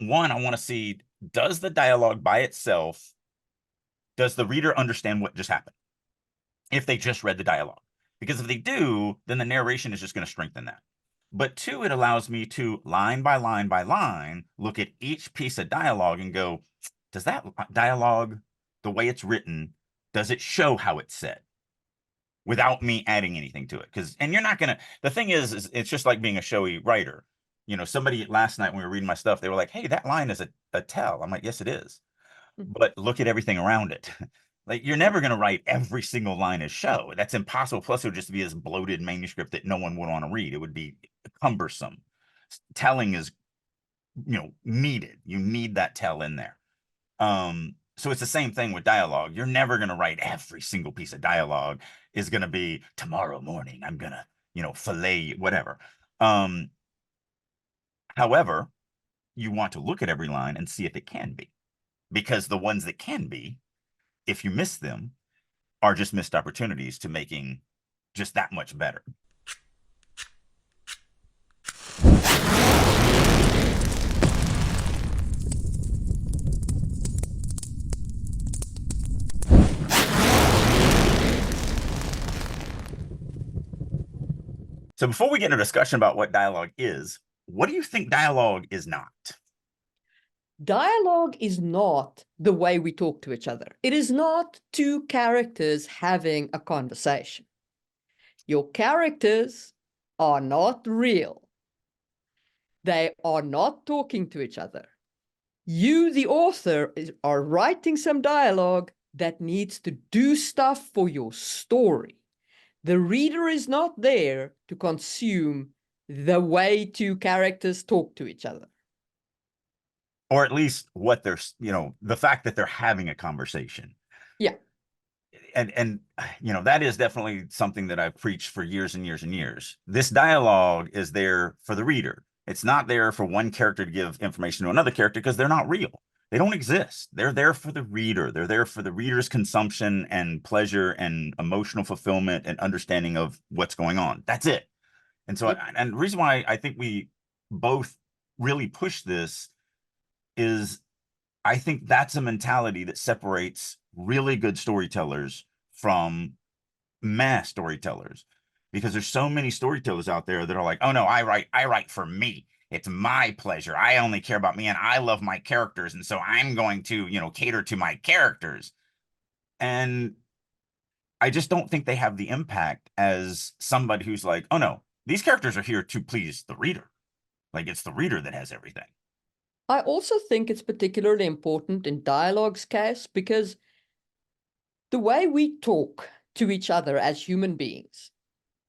one, I want to see, does the dialogue by itself, does the reader understand what just happened if they just read the dialogue? Because if they do, then the narration is just going to strengthen that. But two, it allows me to line by line by line look at each piece of dialogue and go, does that dialogue, the way it's written, does it show how it's said without me adding anything to it? Because, and you're not going to, the thing is it's just like being a showy writer. You know, somebody last night when we were reading my stuff, they were like, hey, that line is a tell. I'm like, yes, it is. But look at everything around it. Like, you're never going to write every single line as show. That's impossible. Plus, it would just be this bloated manuscript that no one would want to read. It would be cumbersome. Telling is, needed. You need that tell in there. So it's the same thing with dialogue. You're never going to write every single piece of dialogue is going to be tomorrow morning. I'm going to, fillet, whatever. However, you want to look at every line and see if it can be, because the ones that can be, if you miss them, are just missed opportunities to making just that much better. So before we get into a discussion about what dialogue is, what do you think dialogue is not? Dialogue is not the way we talk to each other. It is not two characters having a conversation. Your characters are not real. They are not talking to each other. You, the author, are writing some dialogue that needs to do stuff for your story. The reader is not there to consume the way two characters talk to each other. Or at least what they're, the fact that they're having a conversation. Yeah. And that is definitely something that I've preached for years and years and years. This dialogue is there for the reader. It's not there for one character to give information to another character, because they're not real. They don't exist. They're there for the reader. They're there for the reader's consumption and pleasure and emotional fulfillment and understanding of what's going on. That's it. And so, and the reason why I think we both really push this is, I think that's a mentality that separates really good storytellers from mass storytellers, because there's so many storytellers out there that are like, oh no, I write for me. It's my pleasure. I only care about me, and I love my characters. And so I'm going to, cater to my characters. And I just don't think they have the impact as somebody who's like, oh no, these characters are here to please the reader. Like, it's the reader that has everything. I also think it's particularly important in dialogue's case, because the way we talk to each other as human beings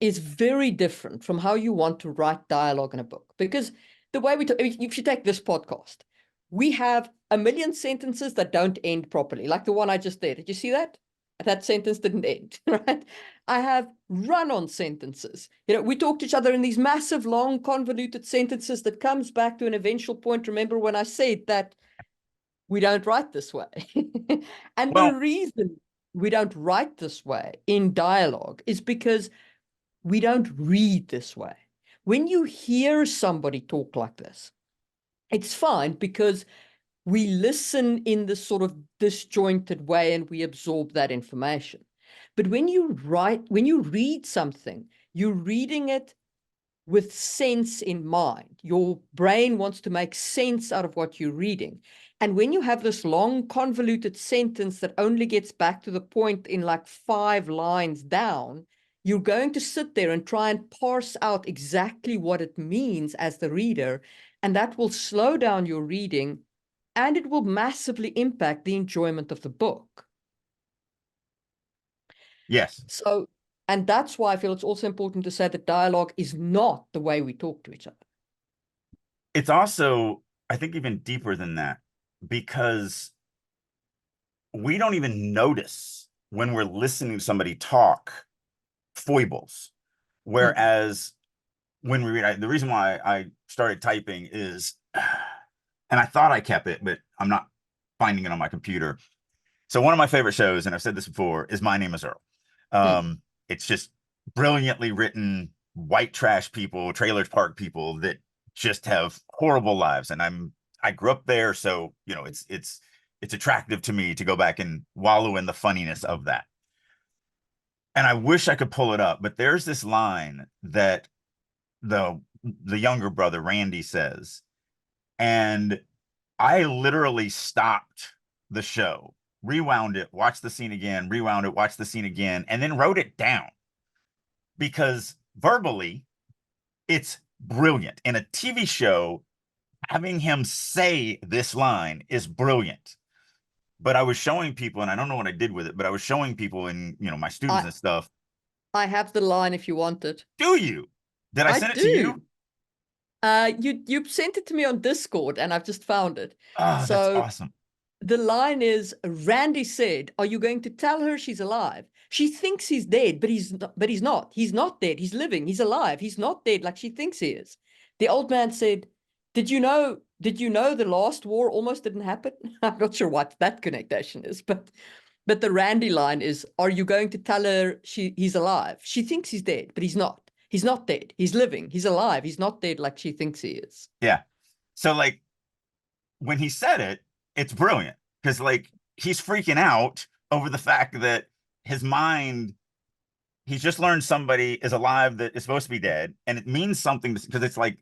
is very different from how you want to write dialogue in a book. Because the way we talk, if you take this podcast, we have a million sentences that don't end properly, like the one I just did. Did you see that? That sentence didn't end, right? I have run-on sentences. We talk to each other in these massive, long, convoluted sentences that comes back to an eventual point. Remember when I said that we don't write this way? And the reason we don't write this way in dialogue is because we don't read this way. When you hear somebody talk like this, it's fine because we listen in this sort of disjointed way and we absorb that information. But when you read something, you're reading it with sense in mind. Your brain wants to make sense out of what you're reading. And when you have this long, convoluted sentence that only gets back to the point in like 5 lines down, you're going to sit there and try and parse out exactly what it means as the reader. And that will slow down your reading, and it will massively impact the enjoyment of the book. Yes. So, and that's why I feel it's also important to say that dialogue is not the way we talk to each other. It's also, I think, even deeper than that, because we don't even notice when we're listening to somebody talk foibles. Whereas when we read, the reason why I started typing is, and I thought I kept it, but I'm not finding it on my computer. So one of my favorite shows, and I've said this before, is My Name is Earl. It's just brilliantly written white trash people, trailers park people that just have horrible lives. And I grew up there, so you know, it's attractive to me to go back and wallow in the funniness of that. And I wish I could pull it up, but there's this line that the younger brother Randy says, and I literally stopped the show, rewound it, watched the scene again, rewound it, watched the scene again, and then wrote it down because verbally it's brilliant. In a TV show, having him say this line is brilliant. But I was showing people, and I don't know what I did with it, but I was showing people and my students I and stuff. I have the line if you want it. Do you? Did I I send it to you? do. You sent it to me on Discord, and I've just found it. Oh, that's So awesome. the line is, Randy said, "Are you going to tell her she's alive? She thinks he's dead, but he's not, he's not. He's not dead. He's living. He's alive. He's not dead like she thinks he is." The old man said, Did you know the last war almost didn't happen?" I'm not sure what that connection is, but the Randy line is, "Are you going to tell her he's alive? She thinks he's dead, but he's not. He's not dead. He's living. He's alive. He's not dead like she thinks he is." Yeah. So like when he said it, it's brilliant because like he's freaking out over the fact that his mind, he's just learned somebody is alive that is supposed to be dead, and it means something because it's like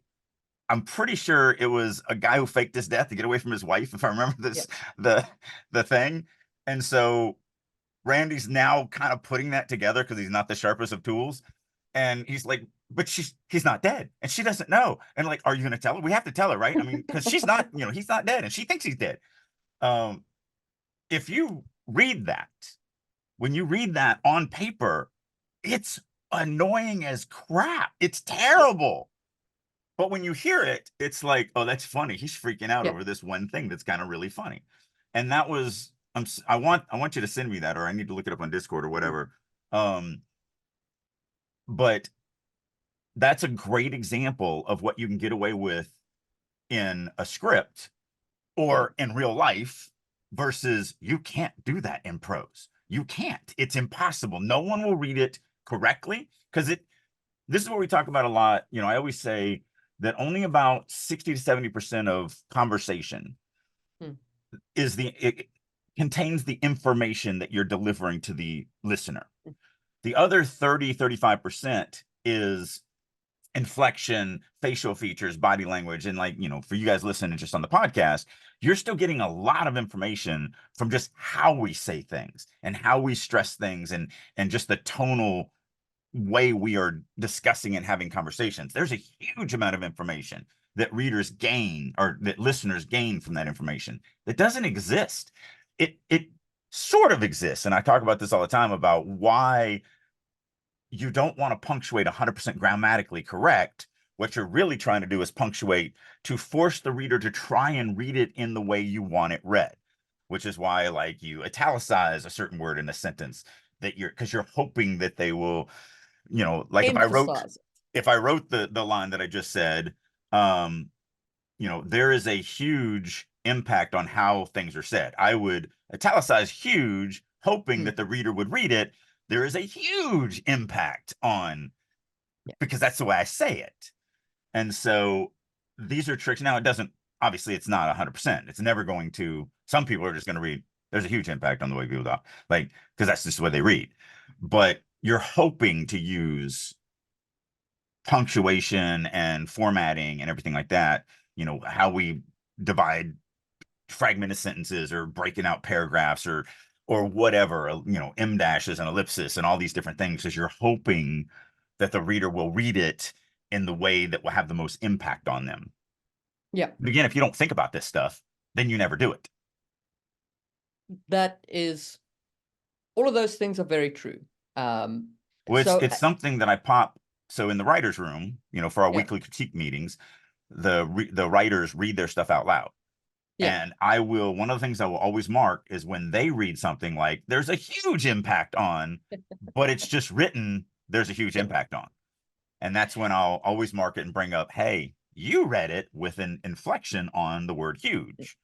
I'm pretty sure it was a guy who faked his death to get away from his wife, if I remember Yeah. this the thing. And so Randy's now kind of putting that together because he's not the sharpest of tools. And he's like, but he's not dead. And she doesn't know. And like, are you gonna tell her? We have to tell her, right? I mean, because she's not, he's not dead and she thinks he's dead. Um, if you read that, when you read that on paper, it's annoying as crap. It's Yeah. terrible. But when you hear it, it's like, oh, that's funny. He's freaking out Yeah. over this one thing that's kind of really funny. And that was I want you to send me that, or I need to look it up on Discord or Mm. whatever. But that's a great example of what you can get away with in a script Yeah. or in real life versus you can't do that in prose. You can't. It's impossible. No one will read it correctly because this is what we talk about a lot. I always say that only about 60 to 70% of conversation Mm. it contains the information that you're delivering to the listener. Mm. The other 30-35% is inflection, facial features, body language. And like, for you guys listening just on the podcast, you're still getting a lot of information from just how we say things and how we stress things and just the tonal way we are discussing and having conversations. There's a huge amount of information that readers gain or that listeners gain from that information that doesn't exist. It sort of exists. And I talk about this all the time about why you don't want to punctuate 100% grammatically correct. What you're really trying to do is punctuate to force the reader to try and read it in the way you want it read, which is why like you italicize a certain word in a sentence that because you're hoping that they will, like Emphasize it. if I wrote the line that I just said, um, there is a huge impact on how things are said. I would italicize huge, hoping Mm. that the reader would read it. There is a huge impact on Yeah. because that's the way I say it. And so these are tricks. Now, obviously, it's not 100%. It's never going to, some people are just going to read. There's a huge impact on the way people talk, like, because that's just the way they read. But you're hoping to use punctuation and formatting and everything like that, how we divide fragmented sentences or breaking out paragraphs or whatever, em dashes and ellipsis and all these different things, because you're hoping that the reader will read it in the way that will have the most impact on them. Yeah. But again, if you don't think about this stuff, then you never do it. That is, all of those things are very true. Well, So it's something that I pop. So in the writer's room, for our yeah. weekly critique meetings, the writers read their stuff out loud. Yeah. And one of the things I will always mark is when they read something like there's a huge impact on, but it's just written, there's a huge Yeah. impact on. And that's when I'll always mark it and bring up, hey, you read it with an inflection on the word huge,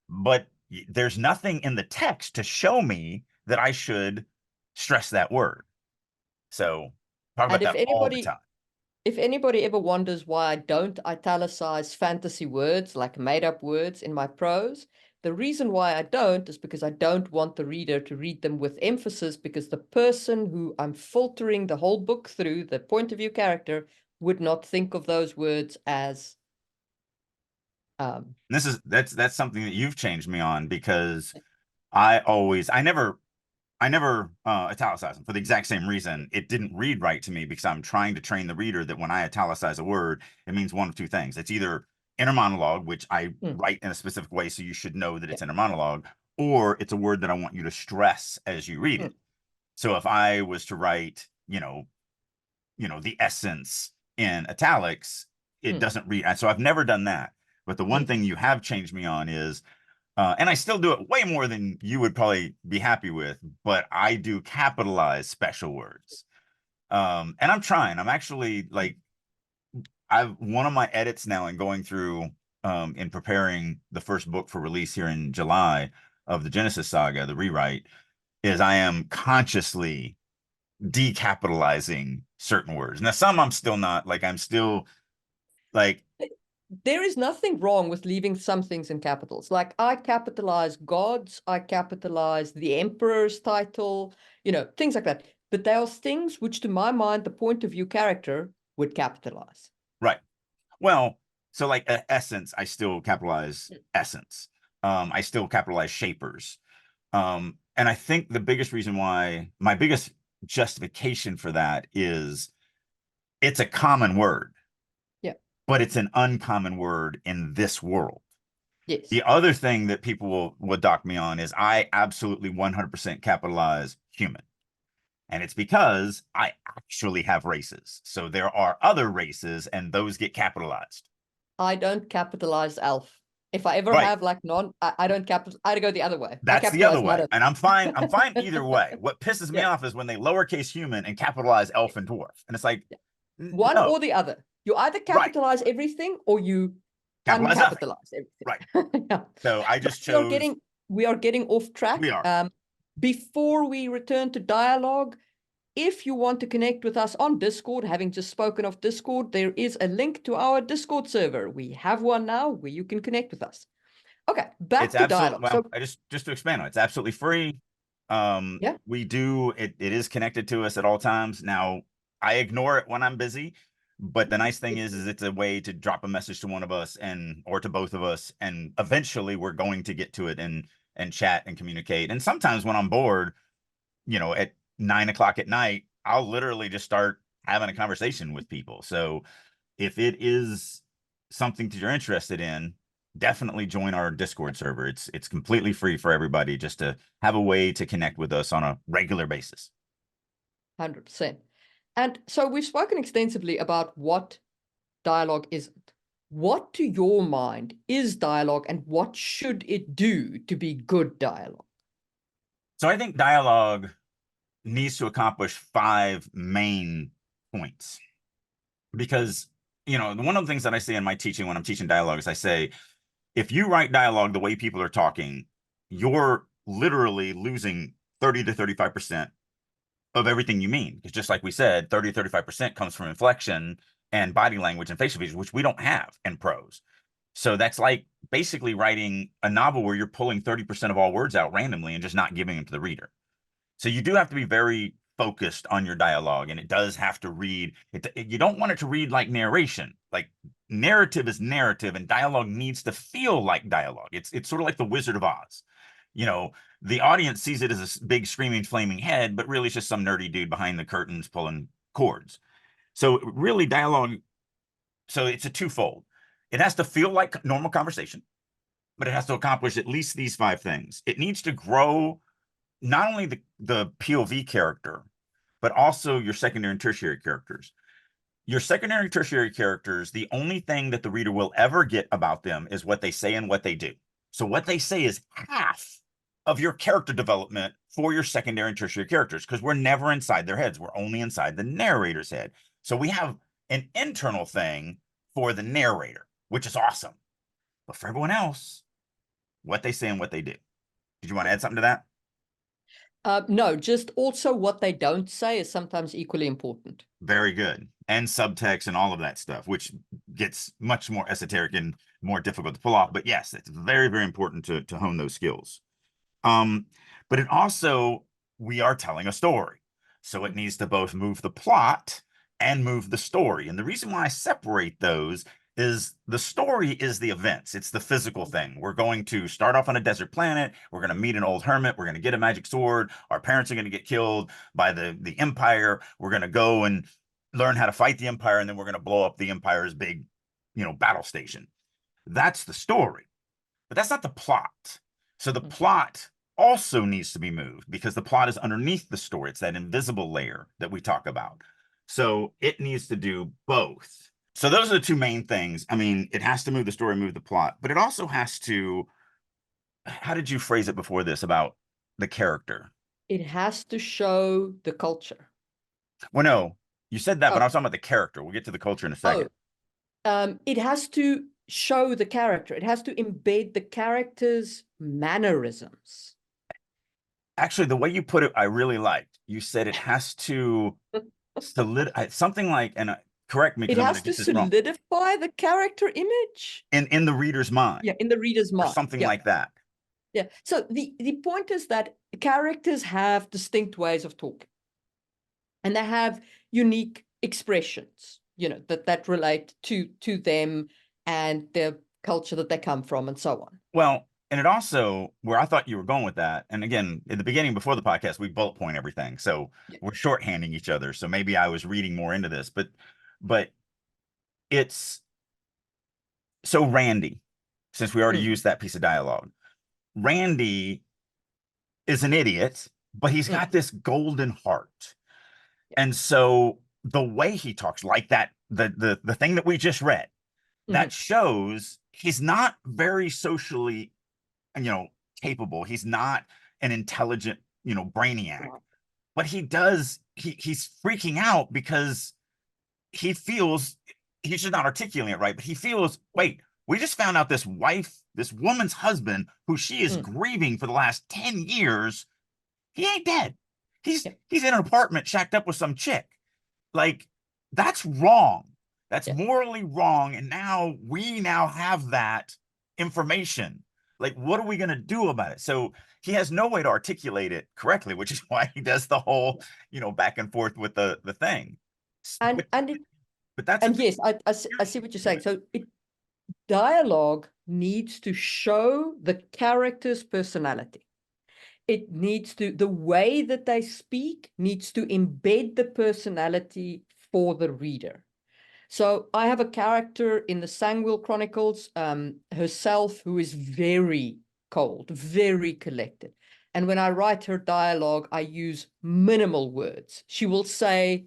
but there's nothing in the text to show me that I should stress that word. So talk about And if that all the anybody time. if anybody ever wonders why I don't italicize fantasy words, like made-up words in my prose, the reason why I don't is because I don't want the reader to read them with emphasis, because the person who I'm filtering the whole book through, the point of view character, would not think of those words as That's something that you've changed me on, because I never italicize them for the exact same reason. It didn't read right to me, because I'm trying to train the reader that when I italicize a word, it means one of two things. It's either inner monologue, which I mm, write in a specific way, so you should know that yeah, it's inner monologue, or it's a word that I want you to stress as you read mm, it. So if I was to write, the essence in italics, it mm, doesn't read. So I've never done that. But the one mm. thing you have changed me on is, and I still do it way more than you would probably be happy with, but I do capitalize special words. And I'm trying. I'm actually like, I've one of my edits now in going through, in preparing the first book for release here in July of the Genesis saga, the rewrite, is I am consciously decapitalizing certain words. Now, some I'm still not, like, I'm still like, There is nothing wrong with leaving some things in capitals. Like I capitalize gods, I capitalize the emperor's title, things like that. But there are things which, to my mind, the point of view character would capitalize. right. Well, so like essence, I still capitalize essence. I still capitalize shapers. And I think the biggest reason why, my biggest justification for that is, it's a common word, Yeah. but it's an uncommon word in this world. Yes. The other thing that people will dock me on is I absolutely 100% capitalize human. And it's because I actually have races. So there are other races, and those get capitalized. I don't capitalize elf. If I ever Right. have like I don't capital. I go the other way. I That's the other capitalize none way. of And I'm fine. I'm fine either way. What pisses me yeah. off is when they lowercase human and capitalize elf and dwarf. And it's like, Yeah. One no, or the other. You either right. capitalize everything or you Capitalize nothing. uncapitalize Right. everything. Yeah. So I But just chose, we are getting off we track. are. Before we return to dialogue, if you want to connect with us on Discord, having just spoken of Discord, there is a link to our Discord server. We have one now where you can connect with us. Okay, It's back to absolutely, dialogue. well, So I just to expand on it, it's absolutely free. yeah, We do it is connected to us at all times. Now, I ignore it when I'm busy, but the nice thing is it's a way to drop a message to one of us, and or to both of us, and eventually we're going to get to it and chat and communicate. And sometimes when I'm bored, at 9 o'clock at night, I'll literally just start having a conversation with people. So if it is something that you're interested in, definitely join our Discord server. It's completely free for everybody, just to have a way to connect with us on a regular basis. 100%. And so we've spoken extensively about what dialogue isn't. What, to your mind, is dialogue, and what should it do to be good dialogue? So I think dialogue needs to accomplish five main points, because one of the things that I say in my teaching when I'm teaching dialogue is, I say, if you write dialogue the way people are talking, you're literally losing 30 to 35% of everything you mean. Because just like we said, 30 to 35% comes from inflection and body language and facial features, which we don't have in prose. So that's like basically writing a novel where you're pulling 30% of all words out randomly and just not giving them to the reader. So you do have to be very focused on your dialogue, and it does have to read it. You don't want it to read like narration. Like, narrative is narrative, and dialogue needs to feel like dialogue. It's sort of like the Wizard of Oz. The audience sees it as a big screaming flaming head, but really it's just some nerdy dude behind the curtains pulling chords. So really, dialogue, so it's a twofold. It has to feel like normal conversation, but it has to accomplish at least these five things. It needs to grow not only the POV character, but also your secondary and tertiary characters. Your secondary and tertiary characters, the only thing that the reader will ever get about them is what they say and what they do. So what they say is half of your character development for your secondary and tertiary characters, because we're never inside their heads. We're only inside the narrator's head. So we have an internal thing for the narrator, which is awesome. But for everyone else, what they say and what they do. Did you want to add something to that? No, just also what they don't say is sometimes equally important. Very good. And subtext and all of that stuff, which gets much more esoteric and more difficult to pull off. But yes, it's very, very important to hone those skills. Um, but it also, we are telling a story. So it needs to both move the plot and move the story. And the reason why I separate those is the story is the events. It's the physical thing. We're going to start off on a desert planet. We're going to meet an old hermit. We're going to get a magic sword. Our parents are going to get killed by the Empire. We're going to go and learn how to fight the Empire, and then we're going to blow up the Empire's big, battle station. That's the story, but that's not the plot. So the plot also needs to be moved because the plot is underneath the story. It's that invisible layer that we talk about. So it needs to do both. So those are the two main things. I mean, it has to move the story, move the plot, but it also has to, how did you phrase it before this about the character? It has to show the culture. Well, no, you said that, but Oh, I was talking about the character. We'll get to the culture in a oh, second. it has to show the character. It has to embed the character's mannerisms. Actually, the way you put it, I really liked. You said it has to something like, and correct me It because I'm going has to to get this wrong, solidify the character image. in the reader's mind Yeah, in the reader's or mind. something Yeah, like that. yeah. So the point is that characters have distinct ways of talking, and they have unique expressions, that relate to them and their culture that they come from, and so on. Well, and it also, where I thought you were going with that, and again, in the beginning before the podcast, we bullet point everything. So Yeah. we're shorthanding each other. So maybe I was reading more into this, but it's so Randy, since we already Mm, used that piece of dialogue, Randy is an idiot, but he's mm, got this golden heart. yeah. And so the way he talks, like that, the thing that we just read, that Mhm. shows he's not very socially, you know, capable. He's not an intelligent, brainiac. Wow. But he's freaking out because he feels he's just not articulating it right, but he feels, wait, we just found out this woman's husband, who she is Mm, grieving for the last 10 years, he ain't dead. He's yeah, he's in an apartment shacked up with some chick. Like, that's wrong. That's yeah. morally wrong. And now we now have that information. Like, what are we going to do about it? So he has no way to articulate it correctly, which is why he does the whole, back and forth with the thing. And But, and it but that's the and thing. yes, I see what you're saying. So dialogue needs to show the character's personality. It needs to, the way that they speak needs to embed the personality for the reader. So I have a character in the Sangwil Chronicles, herself, who is very cold, very collected. And when I write her dialogue, I use minimal words. She will say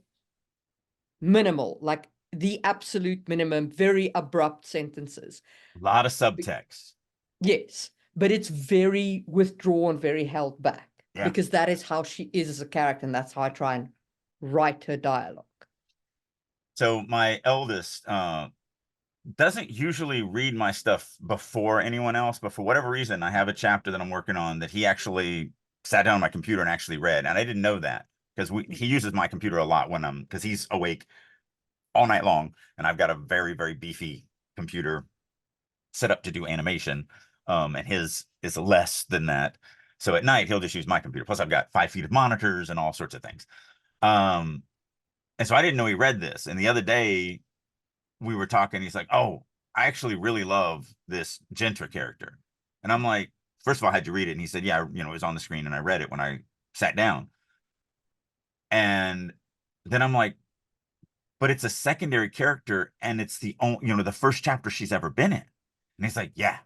minimal, like the absolute minimum, very abrupt sentences. A lot of subtext. Yes, but it's very withdrawn, very held back, Yeah. because that is how she is as a character, and that's how I try and write her dialogue. So my eldest doesn't usually read my stuff before anyone else, but for whatever reason, I have a chapter that I'm working on that he actually sat down on my computer and actually read. And I didn't know that because he uses my computer a lot because he's awake all night long. And I've got a very, very beefy computer set up to do animation. And his is less than that. So at night, he'll just use my computer. Plus, I've got 5 feet of monitors and all sorts of things. Um, and so I didn't know he read this. And the other day, we were talking. He's like, "Oh, I actually really love this Gentra character." And I'm like, "First of all, how'd you read it?" And he said, "Yeah, it was on the screen and I read it when I sat down." And then I'm like, "But it's a secondary character and it's the only, the first chapter she's ever been in." And he's like, "Yeah,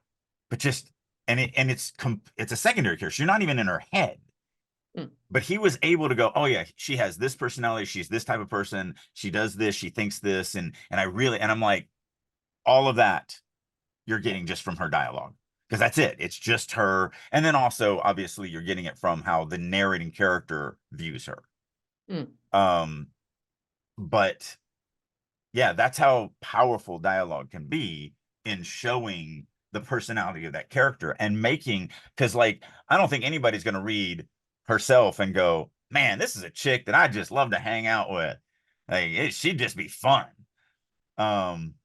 but just it's a secondary character. You're not even in her head." Mm, But he was able to go, "Oh yeah, she has this personality. She's this type of person. She does this. She thinks this." And I'm like, all of that you're yeah. getting just from her dialogue because that's it. It's just her. And then also, obviously, you're getting it from how the narrating character views her. Mm, Um, but yeah, that's how powerful dialogue can be in showing the personality of that character and making, because like, I don't think anybody's going to read herself and go, man, this is a chick that I just love to hang out with. She'd just be fun.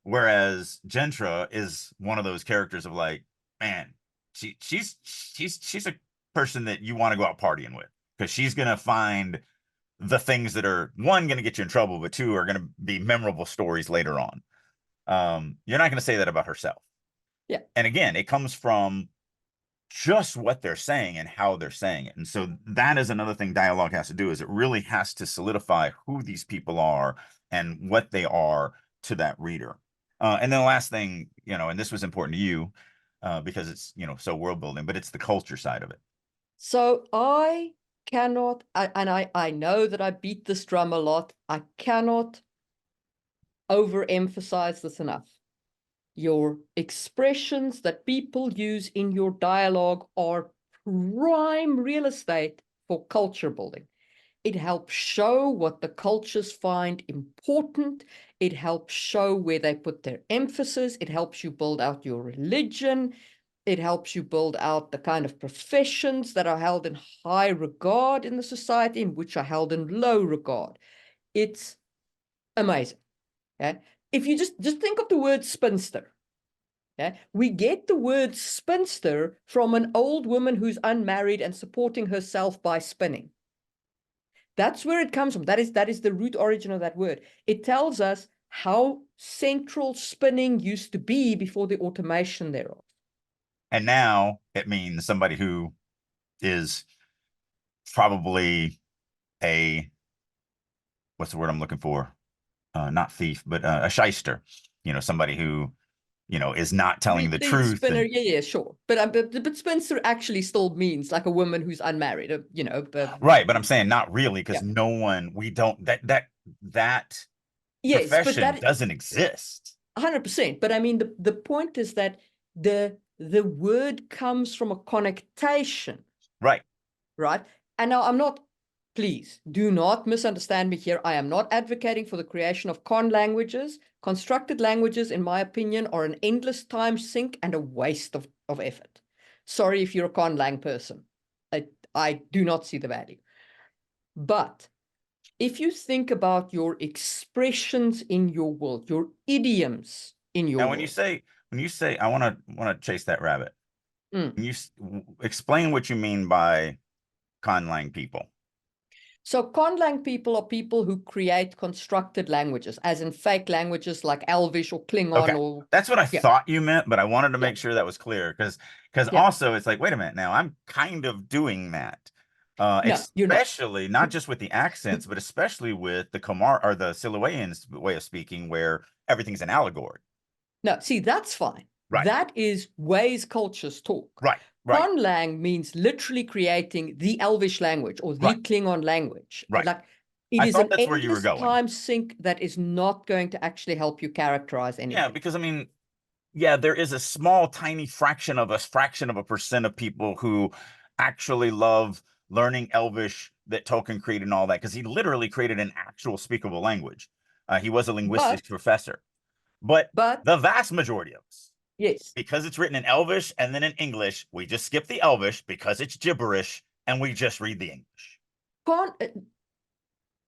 Whereas Gentra is one of those characters of like, man, she's a person that you want to go out partying with because she's gonna find the things that are one going to get you in trouble, but two are going to be memorable stories later on. You're not going to say that about herself. Yeah. And again, it comes from just what they're saying and how they're saying it. And so that is another thing dialogue has to do is it really has to solidify who these people are and what they are to that reader. And then the last thing, and this was important to you because it's, so world building, but it's the culture side of it. So I cannot, I know that I beat this drum a lot. I cannot overemphasize this enough. Your expressions that people use in your dialogue are prime real estate for culture building. It helps show what the cultures find important. It helps show where they put their emphasis. It helps you build out your religion. It helps you build out the kind of professions that are held in high regard in the society and which are held in low regard. It's amazing. Okay? If you just think of the word spinster. Okay? We get the word spinster from an old woman who's unmarried and supporting herself by spinning. That's where it comes from. That is the root origin of that word. It tells us how central spinning used to be before the automation thereof. And now it means somebody who is probably what's the word I'm looking for? Not thief, but a shyster. Somebody who, is not telling the The truth. spinner, yeah, sure. But spinster actually still means like a woman who's unmarried, Right, but I'm saying not really because yeah. we don't that Yes, but profession that doesn't exist. 100%. But I mean, the point is that the word comes from a connotation, Right. right? And now please do not misunderstand me here. I am not advocating for the creation of con languages. Constructed languages, in my opinion, are an endless time sink and a waste of effort. Sorry if you're a con lang person. I do not see the value. But if you think about your expressions in your world, your idioms in your Now, world. when you say I want to chase that rabbit, Mm. you explain what you mean by conlang people. So conlang people are people who create constructed languages, as in fake languages like Elvish or Klingon Okay, or that's what I yeah, thought you meant, but I wanted to yeah, make sure that was clear because yeah. also it's like, wait a minute, now I'm kind of doing that. No, you're not. Especially not just with the accents, but especially with the Kamar or the Siluan's way of speaking, where everything's an allegory. No, see, that's fine. Right, That is ways cultures talk. right, right, Conlang means literally creating the Elvish language or the right, Klingon language. right. Like it I is thought an that's where you were endless going. time sink that is not going to actually help you characterize Yeah, anything. because I mean, yeah, there is a small, tiny fraction of a percent of people who actually love learning Elvish that Tolkien created and all that, because he literally created an actual speakable language. He was a linguistics But, professor. But but the vast majority of us, yes, because it's written in Elvish and then in English, we just skip the Elvish because it's gibberish and we just read the English. con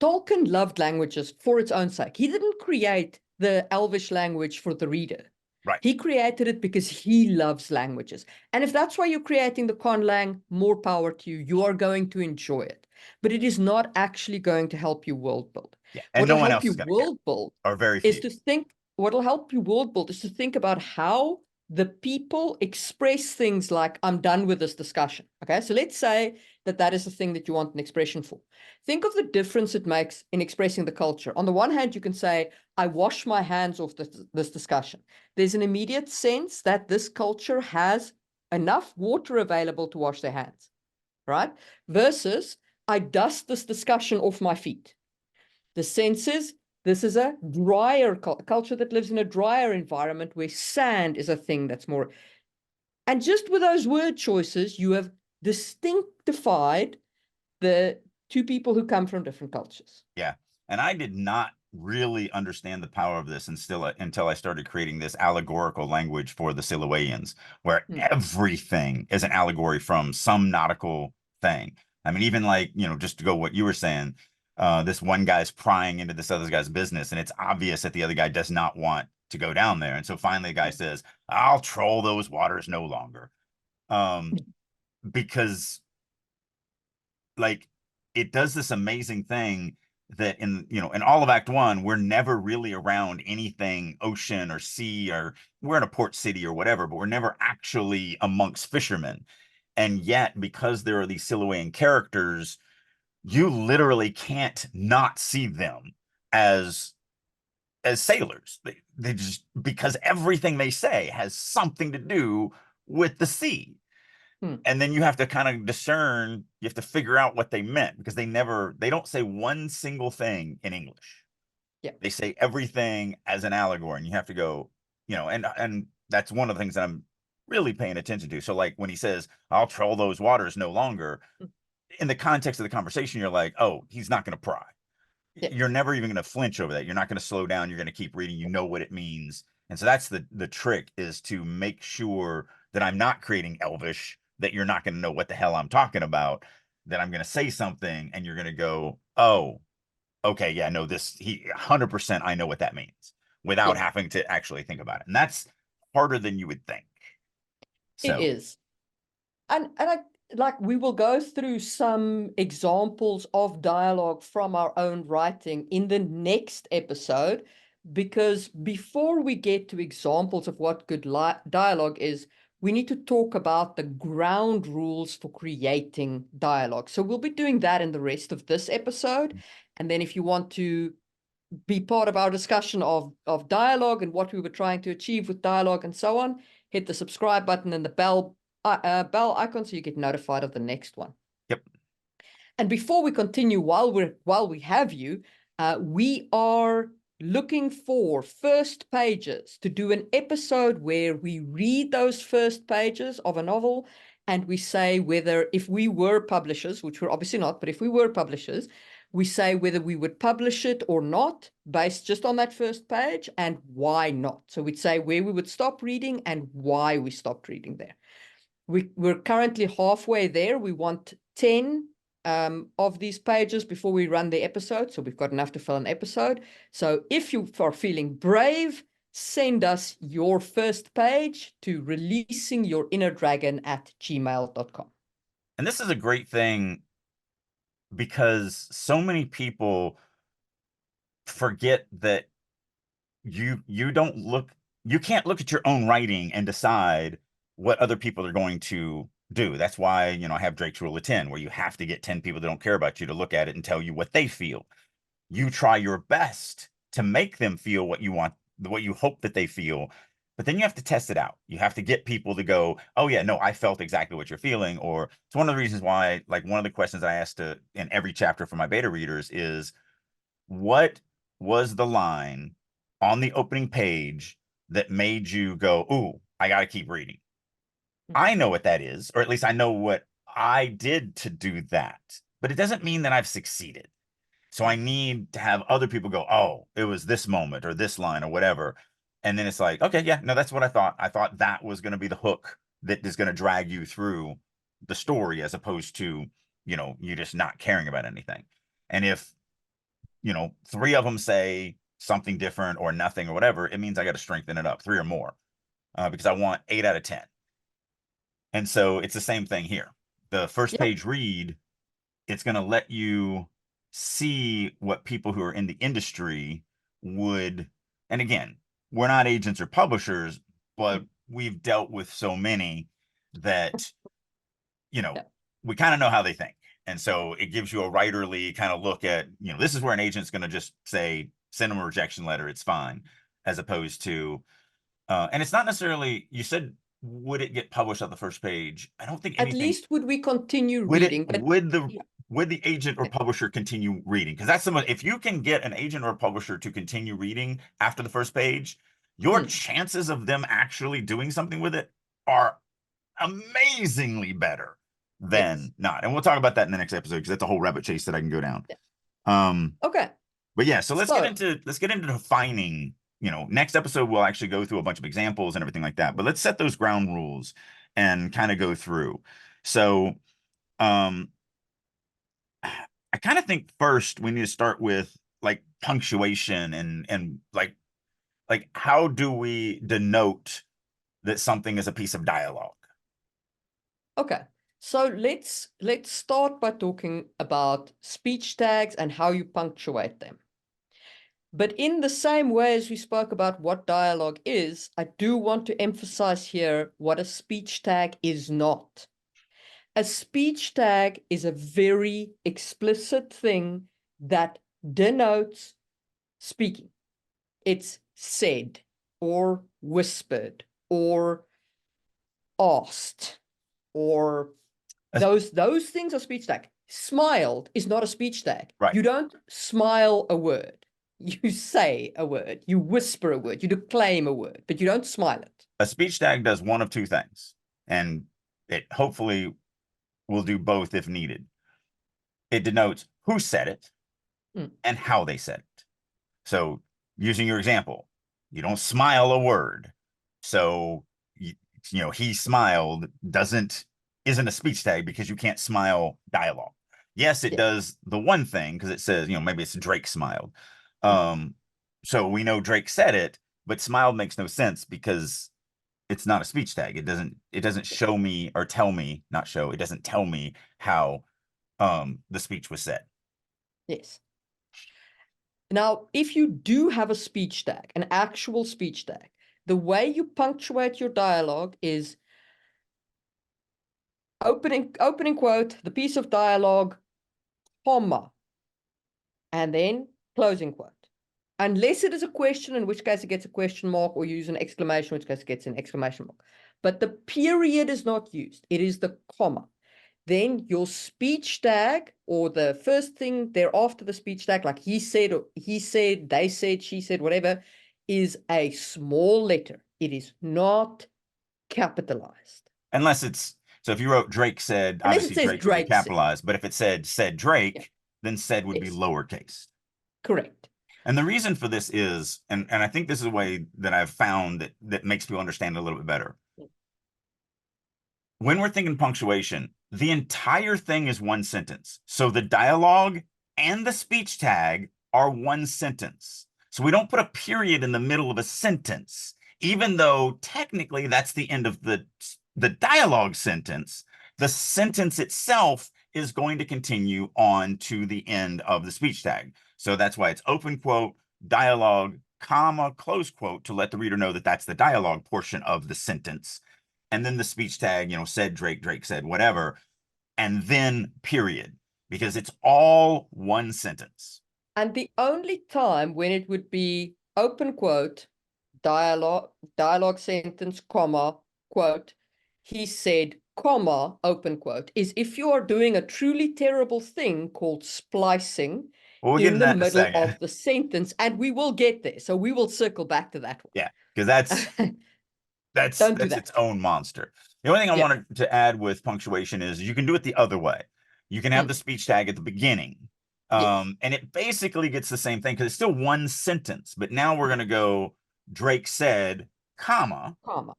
Tolkien loved languages for its own sake. He didn't create the Elvish language for the reader. Right. He created it because he loves languages. And if that's why you're creating the conlang, more power to you. You are going to enjoy it. But it is not actually going to help you world build. Yeah. And What'll no one help else you is going to care, world build or very is few. what'll help you world build is to think about how the people express things like, I'm done with this discussion. Okay, so let's say that is the thing that you want an expression for. Think of the difference it makes in expressing the culture. On the one hand, you can say, I wash my hands off this discussion. There's an immediate sense that this culture has enough water available to wash their hands, right? Versus, I dust this discussion off my feet. The sense is, this is a drier culture that lives in a drier environment where sand is a thing that's more. And just with those word choices, you have distinctified the two people who come from different cultures. Yeah. And I did not really understand the power of this until I started creating this allegorical language for the Siluans, where everything is an allegory from some nautical thing. I mean, even like, just to go what you were saying, this one guy's prying into this other guy's business, and it's obvious that the other guy does not want to go down there. And so finally the guy says, I'll troll those waters no longer. Um, because like it does this amazing thing that in all of Act One, we're never really around anything ocean or sea, or we're in a port city or whatever, but we're never actually amongst fishermen. And yet, because there are these Siluan characters, you literally can't not see them as sailors. They just, because everything they say has something to do with the sea. Hmm. And then you have to kind of discern, you have to figure out what they meant, because they don't say one single thing in English. Yeah. They say everything as an allegory, and you have to go, and that's one of the things that I'm really paying attention to. So like when he says, I'll troll those waters no longer, Mm. in the context of the conversation, you're like, oh, he's not going to pry. Yeah. You're never even going to flinch over that. You're not going to slow down. You're going to keep reading. You know what it means. And so that's the trick, is to make sure that I'm not creating Elvish, that you're not going to know what the hell I'm talking about, that I'm going to say something and you're going to go, oh, okay, yeah, no, he 100%, I know what that means, without Yes, having to actually think about it. And that's harder than you would think. it So, is. And I like we will go through some examples of dialogue from our own writing in the next episode, because before we get to examples of what good dialogue is, we need to talk about the ground rules for creating dialogue. So we'll be doing that in the rest of this episode. And then if you want to be part of our discussion of dialogue and what we were trying to achieve with dialogue and so on, hit the subscribe button and the bell icon so you get notified of the next one. yep. And before we continue, while we have you, we are looking for first pages to do an episode where we read those first pages of a novel and we say whether, if we were publishers, which we're obviously not, but if we were publishers, we say whether we would publish it or not based just on that first page, and why not. So we'd say where we would stop reading and why we stopped reading there. We're currently halfway there. We want 10 of these pages before we run the episode. So we've got enough to fill an episode. So if you are feeling brave, send us your first page to releasingyourinnerdragon@gmail.com. And this is a great thing, because so many people forget that you don't look you can't look at your own writing and decide what other people are going to do. That's why, I have Drake's Rule of 10, where you have to get 10 people that don't care about you to look at it and tell you what they feel. You try your best to make them feel what you want, what you hope that they feel, but then you have to test it out. You have to get people to go, oh yeah, no, I felt exactly what you're feeling. Or it's one of the reasons why, like, one of the questions I asked in every chapter for my beta readers is, what was the line on the opening page that made you go, ooh, I got to keep reading? I know what that is, or at least I know what I did to do that, but it doesn't mean that I've succeeded. So I need to have other people go, oh, it was this moment or this line or whatever. And then it's like, okay, yeah, no, that's what I thought. I thought that was going to be the hook that is going to drag you through the story, as opposed to, you just not caring about anything. And if, three of them say something different or nothing or whatever, it means I got to strengthen it up, three or more, because I want 8 out of 10. And so it's the same thing here. The first Yep. page read, it's going to let you see what people who are in the industry would. And again, we're not agents or publishers, but we've dealt with so many that, you know, Yep. we kind of know how they think. And so it gives you a writerly kind of look at, this is where an agent's going to just say, send them a rejection letter, it's fine, as opposed to, and it's not necessarily, you said, would it get published on the first page? I don't think At anything. least would we continue Would it, reading, but yeah, would the agent or yeah. publisher continue reading? Because that's some, if you can get an agent or a publisher to continue reading after the first page, your Mm, chances of them actually doing something with it are amazingly better yes. than not. And we'll talk about that in the next episode, because that's a whole rabbit chase that I can go down. Yeah. Um, Okay. but yeah, so So let's get into defining, next episode we'll actually go through a bunch of examples and everything like that. But let's set those ground rules and kind of go through. So, um, I kind of think first we need to start with like punctuation and like how do we denote that something is a piece of dialogue? Okay, so let's start by talking about speech tags and how you punctuate them. But in the same way as we spoke about what dialogue is, I do want to emphasize here what a speech tag is not. A speech tag is a very explicit thing that denotes speaking. It's said or whispered or asked or A- those things are speech tag. Smiled is not a speech tag. Right. You don't smile a word. You say a word. You whisper a word. You declaim a word, but you don't smile it. A speech tag does one of two things, and it hopefully will do both if needed. It denotes who said it Mm. and how they said it. So, using your example, you don't smile a word. So, he smiled isn't a speech tag because you can't smile dialogue. Yes, it Yeah. does the one thing because it says, maybe it's Drake smiled. Mm. So we know Drake said it, but smiled makes no sense because it's not a speech tag. It doesn't show me or tell me, not show, it doesn't tell me how the speech was said. Yes. Now, if you do have a speech tag, an actual speech tag, the way you punctuate your dialogue is opening quote, the piece of dialogue, comma, and then closing quote. Unless it is a question, in which case it gets a question mark, or you use an exclamation, in which case it gets an exclamation mark. But the period is not used. It is the comma. Then your speech tag, or the first thing thereafter the speech tag, like he said, they said, she said, whatever, is a small letter. It is not capitalized. Unless it's so if you wrote Drake said, Unless it obviously says Drake would be Drake said. capitalized, but if it said Yeah, Drake, then said would be yes, lowercase. correct. And the reason for this is, and I think this is a way that I've found that makes people understand it a little bit better. When we're thinking punctuation, the entire thing is one sentence. So the dialogue and the speech tag are one sentence. So we don't put a period in the middle of a sentence, even though technically that's the end of the dialogue sentence. The sentence itself is going to continue on to the end of the speech tag. So that's why it's open quote, dialogue, comma, close quote to let the reader know that that's the dialogue portion of the sentence. And then the speech tag, said Drake, Drake said whatever, and then period, because it's all one sentence. And the only time when it would be open quote, dialogue sentence, comma, quote, he said, comma, open quote, is if you are doing a truly terrible thing called splicing Well, we'll get in into the that in a middle second. of the sentence, and we will get there. So we will circle back to that Yeah, because that's one. that's Don't do that's its that. own monster. The only thing I Yeah. wanted to add with punctuation is you can do it the other way. You can have Mm. the speech tag at the beginning. Yes. And it basically gets the same thing because it's still one sentence, but now we're gonna go Drake said, comma, Comma.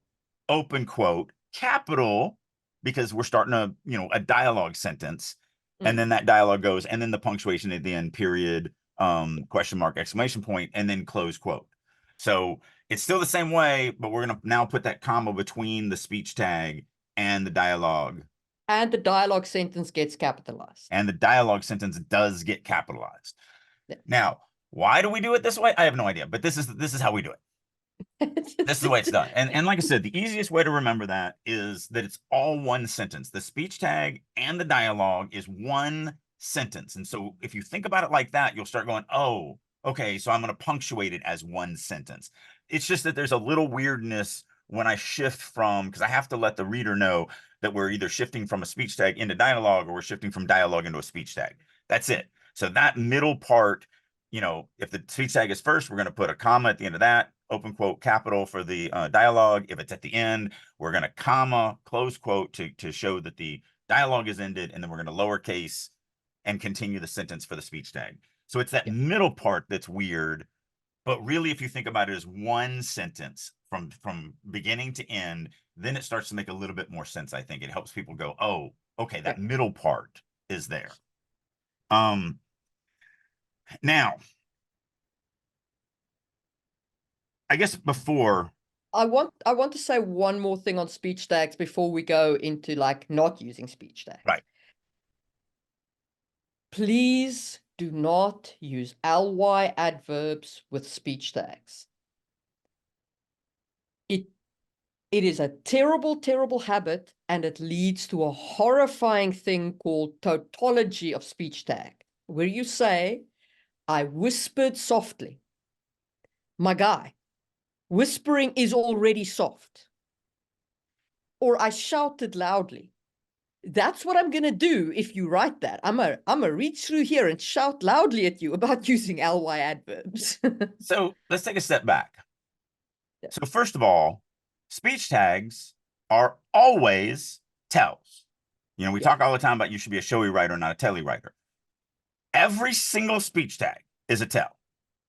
open quote, capital, because we're starting a dialogue sentence. And Mm. then that dialogue goes, and then the punctuation at the end, period, question mark, exclamation point, and then close quote. So it's still the same way, but we're going to now put that comma between the speech tag and the dialogue. And the dialogue sentence gets capitalized. And the dialogue sentence does get capitalized. Yeah. Now, why do we do it this way? I have no idea, but this is how we do it. This is the way it's done. And like I said, the easiest way to remember that is that it's all one sentence. The speech tag and the dialogue is one sentence. And so if you think about it like that, you'll start going, oh, okay, so I'm going to punctuate it as one sentence. It's just that there's a little weirdness when I shift from, because I have to let the reader know that we're either shifting from a speech tag into dialogue or we're shifting from dialogue into a speech tag. That's it. So that middle part, if the speech tag is first, we're going to put a comma at the end of that, open quote, capital for the dialogue. If it's at the end, we're going to comma, close quote to show that the dialogue is ended, and then we're going to lowercase and continue the sentence for the speech tag. So it's that Yeah. middle part that's weird, but really, if you think about it as one sentence from beginning to end, then it starts to make a little bit more sense. I think it helps people go, oh, okay, Yeah. that middle part is there. Now, I guess before, I want to say one more thing on speech tags before we go into like not using speech tags. right. Please do not use ly adverbs with speech tags. It is a terrible, terrible habit, and it leads to a horrifying thing called tautology of speech tag, where you say, I whispered softly. My guy, whispering is already soft. Or I shouted loudly. That's what I'm going to do if you write that. I'm a reach through here and shout loudly at you about using ly adverbs. So let's take a step back. Yeah. So first of all, speech tags are always tells. You know, we Yeah. talk all the time about you should be a showy writer, not a telly writer. Every single speech tag is a tell.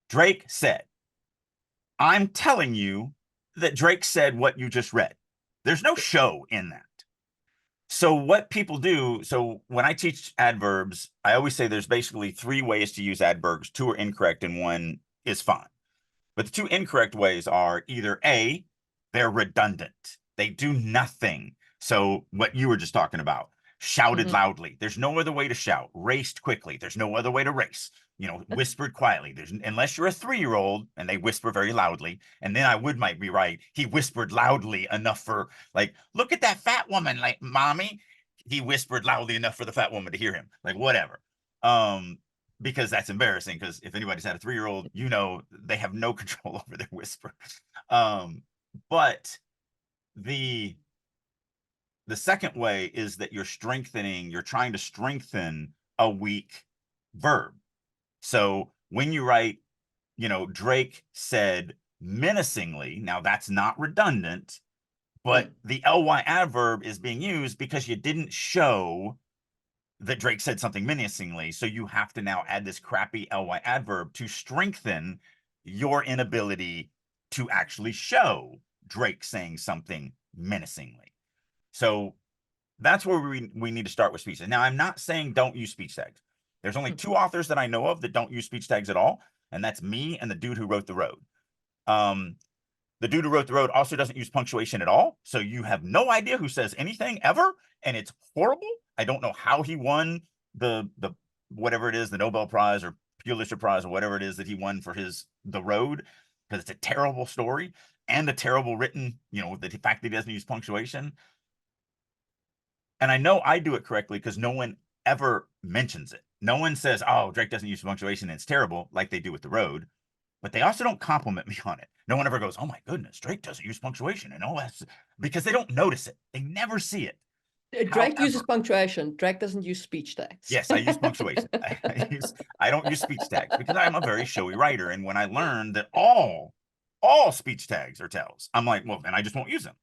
Drake said, I'm telling you that Drake said what you just read. There's no show in that. So what people do, so when I teach adverbs, I always say there's basically 3 ways to use adverbs. 2 are incorrect and 1 is fine. But the 2 incorrect ways are either A, they're redundant. They do nothing. So what you were just talking about, shouted loudly. There's no other way to shout. Raced quickly. There's no other way to race. You know, whispered quietly. There's unless you're a 3-year-old and they whisper very loudly. And then I might be right. He whispered loudly enough for like, look at that fat woman, like mommy. He whispered loudly enough for the fat woman to hear him. Like whatever. Because that's embarrassing. Because if anybody's had a 3-year-old, you know they have no control over their whisper. But the second way is that you're trying to strengthen a weak verb. So when you write, you know, Drake said menacingly, now that's not redundant, but the ly adverb is being used because you didn't show that Drake said something menacingly. So you have to now add this crappy ly adverb to strengthen your inability to actually show Drake saying something menacingly. So that's where we need to start with speech tags. Now, I'm not saying don't use speech tags. There's only 2 authors that I know of that don't use speech tags at all, and that's me and the dude who wrote The Road. The dude who wrote The Road also doesn't use punctuation at all, so you have no idea who says anything ever, and it's horrible. I don't know how he won the whatever it is, the Nobel Prize or Pulitzer Prize or whatever it is that he won for The Road, because it's a terrible story and a terrible written, you know, the fact that he doesn't use punctuation. And I know I do it correctly because no one ever mentions it. No one says, oh, Drake doesn't use punctuation and it's terrible, like they do with The Road. But they also don't compliment me on it. No one ever goes, oh my goodness, Drake doesn't use punctuation and all that, because they don't notice it. They never see it. Drake However, uses punctuation. Drake doesn't use speech tags. yes, I use punctuation. I don't use speech tags because I'm a very showy writer. And when I learned that all speech tags are tells, I'm like, well, then I just won't use them.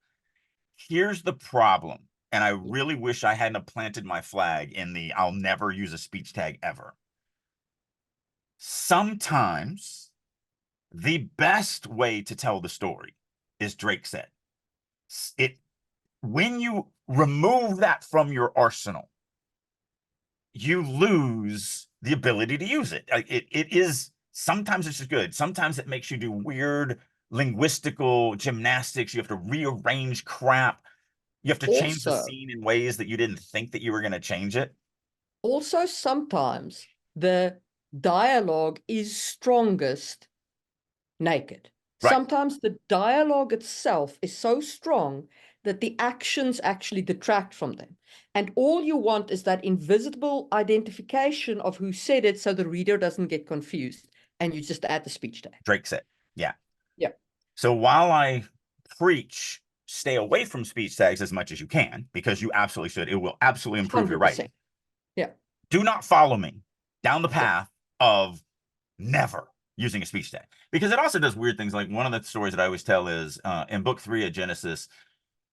Here's the problem. And I really wish I hadn't planted my flag in the I'll never use a speech tag ever. Sometimes the best way to tell the story is Drake said. When you remove that from your arsenal, you lose the ability to use it. It is sometimes it's just good. Sometimes it makes you do weird linguistical gymnastics. You have to rearrange crap. You have to change the Also, scene in ways that you didn't think that you were going to change it. also sometimes the dialogue is strongest naked. Right. Sometimes the dialogue itself is so strong that the actions actually detract from them. And all you want is that invisible identification of who said it so the reader doesn't get confused. And you just add the speech tag. Drake said. Yeah. Yeah. So while I preach stay away from speech tags as much as you can, because you absolutely should, it will absolutely improve your writing. 100%. Yeah. Do not follow me down the Yeah. path of never using a speech tag, because it also does weird things. Like one of the stories that I always tell is in book 3 of Genesis,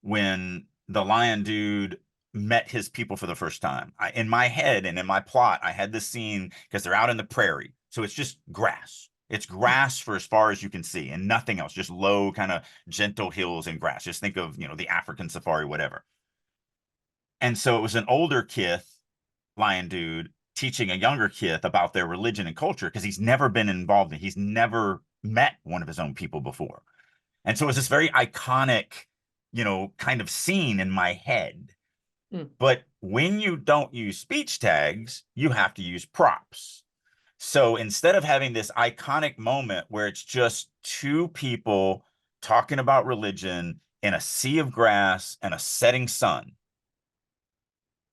when the lion dude met his people for the first time. In my head and in my plot, I had this scene because they're out in the prairie. So it's just grass. It's grass for as far as you can see and nothing else, just low, kind of gentle hills and grass. Just think of, you know, the African safari, whatever. And so it was an older Kith lion dude teaching a younger kid about their religion and culture because he's never been involved in, he's never met one of his own people before. And so it was this very iconic, kind of scene in my head. Mm. But when you don't use speech tags, you have to use props. So instead of having this iconic moment where it's just two people talking about religion in a sea of grass and a setting sun,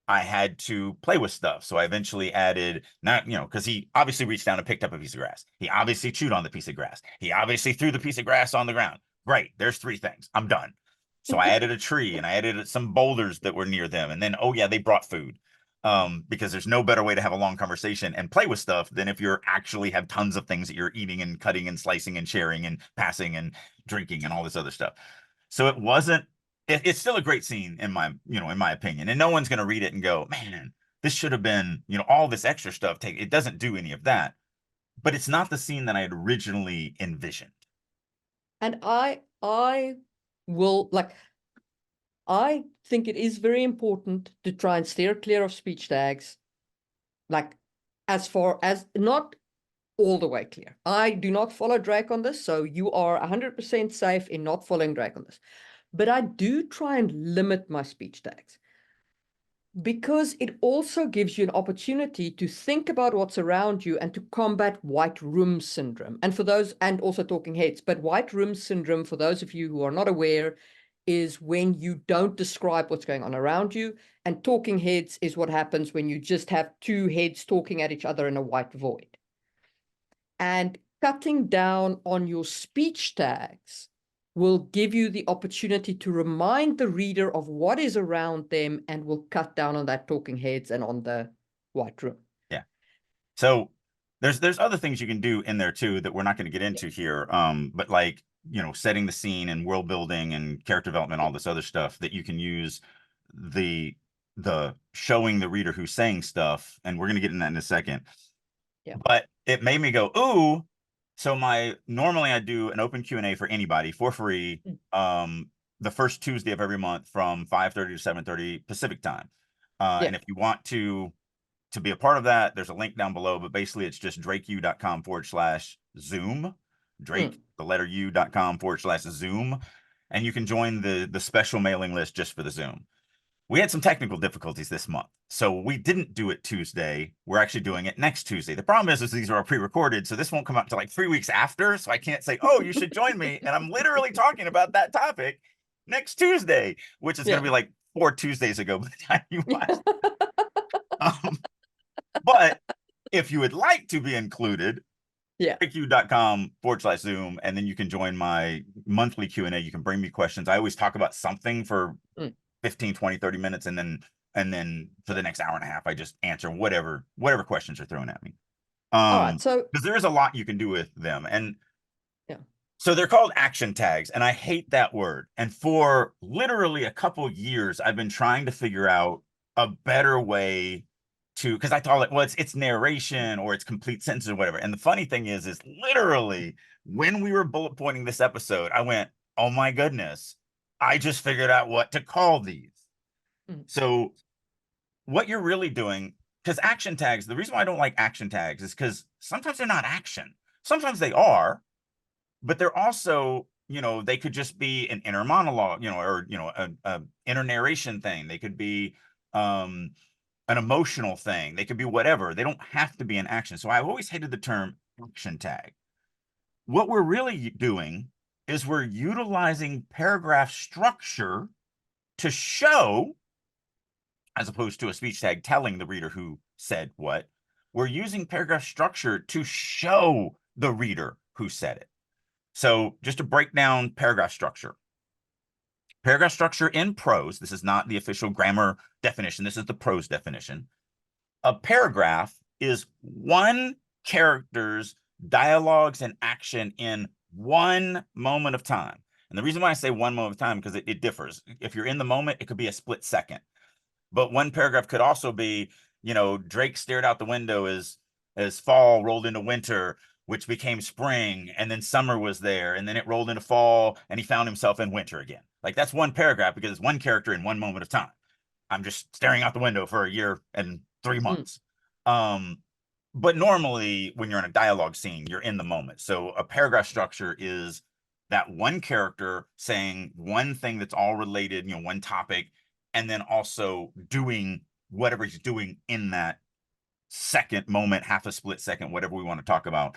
I had to play with stuff. So I eventually added, not, because he obviously reached down and picked up a piece of grass. He obviously chewed on the piece of grass. He obviously threw the piece of grass on the ground. Great. There's 3 things. I'm done. So I added a tree and I added some boulders that were near them. And then, oh yeah, they brought food. Because there's no better way to have a long conversation and play with stuff than if you're actually have tons of things that you're eating and cutting and slicing and sharing and passing and drinking and all this other stuff. So it wasn't, it's still a great scene in my opinion. And no one's going to read it and go, man, this should have been, all this extra stuff. It doesn't do any of that, but it's not the scene that I had originally envisioned. And I will like, I think it is very important to try and steer clear of speech tags, like as far as not all the way clear. I do not follow Drake on this, so you are 100% safe in not following Drake on this. But I do try and limit my speech tags because it also gives you an opportunity to think about what's around you and to combat white room syndrome. And for those, and also talking heads, but white room syndrome, for those of you who are not aware, is when you don't describe what's going on around you. And talking heads is what happens when you just have 2 heads talking at each other in a white void. And cutting down on your speech tags will give you the opportunity to remind the reader of what is around them and will cut down on that talking heads and on the white room. Yeah. So there's other things you can do in there too that we're not going to get into here. But like, setting the scene and world building and character development, all this other stuff that you can use the showing the reader who's saying stuff. And we're going to get in that in a second. Yeah. But it made me go, ooh. So normally I do an open Q&A for anybody for free. The first Tuesday of every month from 5:30 to 7:30 Pacific time. And if you want to be a part of that, there's a link down below, but basically it's just drakeu.com/Zoom, Drake, the letter U.com/Zoom. And you can join the special mailing list just for the Zoom. We had some technical difficulties this month, so we didn't do it Tuesday. We're actually doing it next Tuesday. The problem is these are all pre-recorded, so this won't come out until like 3 weeks after, so I can't say, oh, you should join me, and I'm literally talking about that topic next Tuesday, which is going to be like 4 Tuesdays ago by the time you watch. But if you would like to be included, drakeu.com/Zoom, and then you can join my monthly Q&A. You can bring me questions. I always talk about something for 15, 20, 30 minutes. And then for the next hour and a half, I just answer whatever questions are thrown at me. All right. So, because there is a lot you can do with them. And so they're called action tags. And I hate that word. And for literally a couple years, I've been trying to figure out a better way to, because I thought, well, it's narration or it's complete sentences or whatever. And the funny thing is literally when we were bullet pointing this episode, I went, oh my goodness, I just figured out what to call these. So what you're really doing, because action tags, the reason why I don't like action tags is because sometimes they're not action. Sometimes they are, but they're also, they could just be an inner monologue, or, a inner narration thing. They could be an emotional thing. They could be whatever. They don't have to be an action. So I've always hated the term action tag. What we're really doing is we're utilizing paragraph structure to show, as opposed to a speech tag telling the reader who said what, we're using paragraph structure to show the reader who said it. So just to break down paragraph structure. Paragraph structure in prose, this is not the official grammar definition, this is the prose definition. A paragraph is one character's dialogues and action in one moment of time. And the reason why I say one moment of time, because it differs. If you're in the moment, it could be a split second. But one paragraph could also be, Drake stared out the window as fall rolled into winter, which became spring, and then summer was there, and then it rolled into fall, and he found himself in winter again. Like, that's one paragraph because it's one character in one moment of time. I'm just staring out the window for a year and 3 months. But normally when you're in a dialogue scene, you're in the moment. So a paragraph structure is that one character saying one thing that's all related, one topic, and then also doing whatever he's doing in that second moment, half a split second, whatever we want to talk about.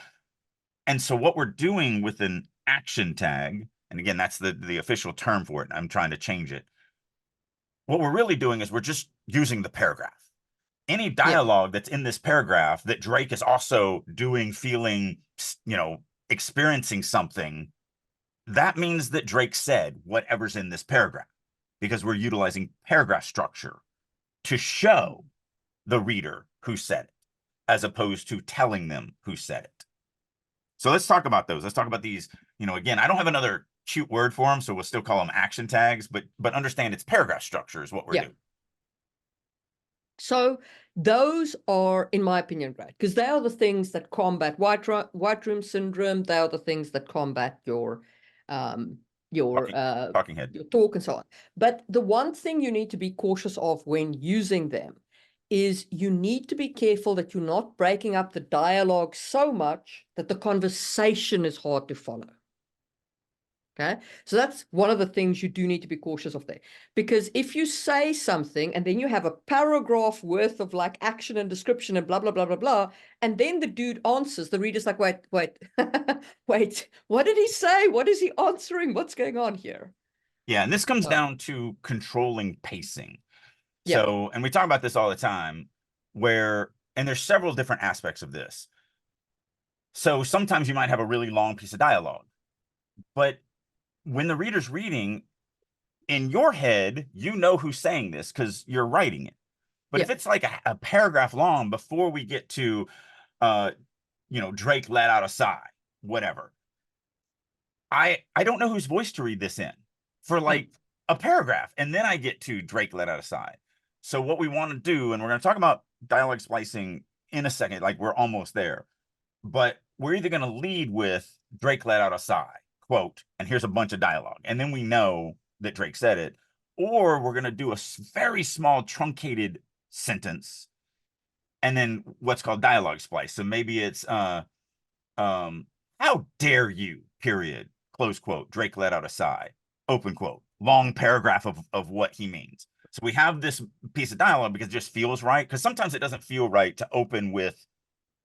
And so what we're doing with an action tag, and again, that's the official term for it. I'm trying to change it. What we're really doing is we're just using the paragraph. Any Yeah. dialogue that's in this paragraph that Drake is also doing, feeling, experiencing something, that means that Drake said whatever's in this paragraph, because we're utilizing paragraph structure to show the reader who said it, as opposed to telling them who said it. So let's talk about those. Let's talk about these. Again, I don't have another cute word for them, so we'll still call them action tags, but understand it's paragraph structure is what we're Yeah. doing. So those are, in my opinion, great, because they are the things that combat white room syndrome. They are the things that combat your Talking head. your talk and so on. But the one thing you need to be cautious of when using them is you need to be careful that you're not breaking up the dialogue so much that the conversation is hard to follow. Okay, so that's one of the things you do need to be cautious of there. Because if you say something and then you have a paragraph worth of like action and description and blah, blah, blah, blah, blah, and then the dude answers, the reader's like, wait, wait, what did he say? What is he answering? What's going on here? Yeah, and this comes down to controlling pacing. Yeah. So, and we talk about this all the time, and there's several different aspects of this. So sometimes you might have a really long piece of dialogue, but when the reader's reading, in your head, you know who's saying this because you're writing it. But if it's like a paragraph long before we get to, Drake let out a sigh, whatever, I don't know whose voice to read this in for like a paragraph. And then I get to Drake let out a sigh. So what we want to do, and we're going to talk about dialogue splicing in a second, like we're almost there, but we're either going to lead with Drake let out a sigh, quote, and here's a bunch of dialogue. And then we know that Drake said it, or we're going to do a very small truncated sentence and then what's called dialogue splice. So maybe it's, how dare you, period, close quote, Drake let out a sigh, open quote, long paragraph of what he means. So we have this piece of dialogue because it just feels right. Because sometimes it doesn't feel right to open with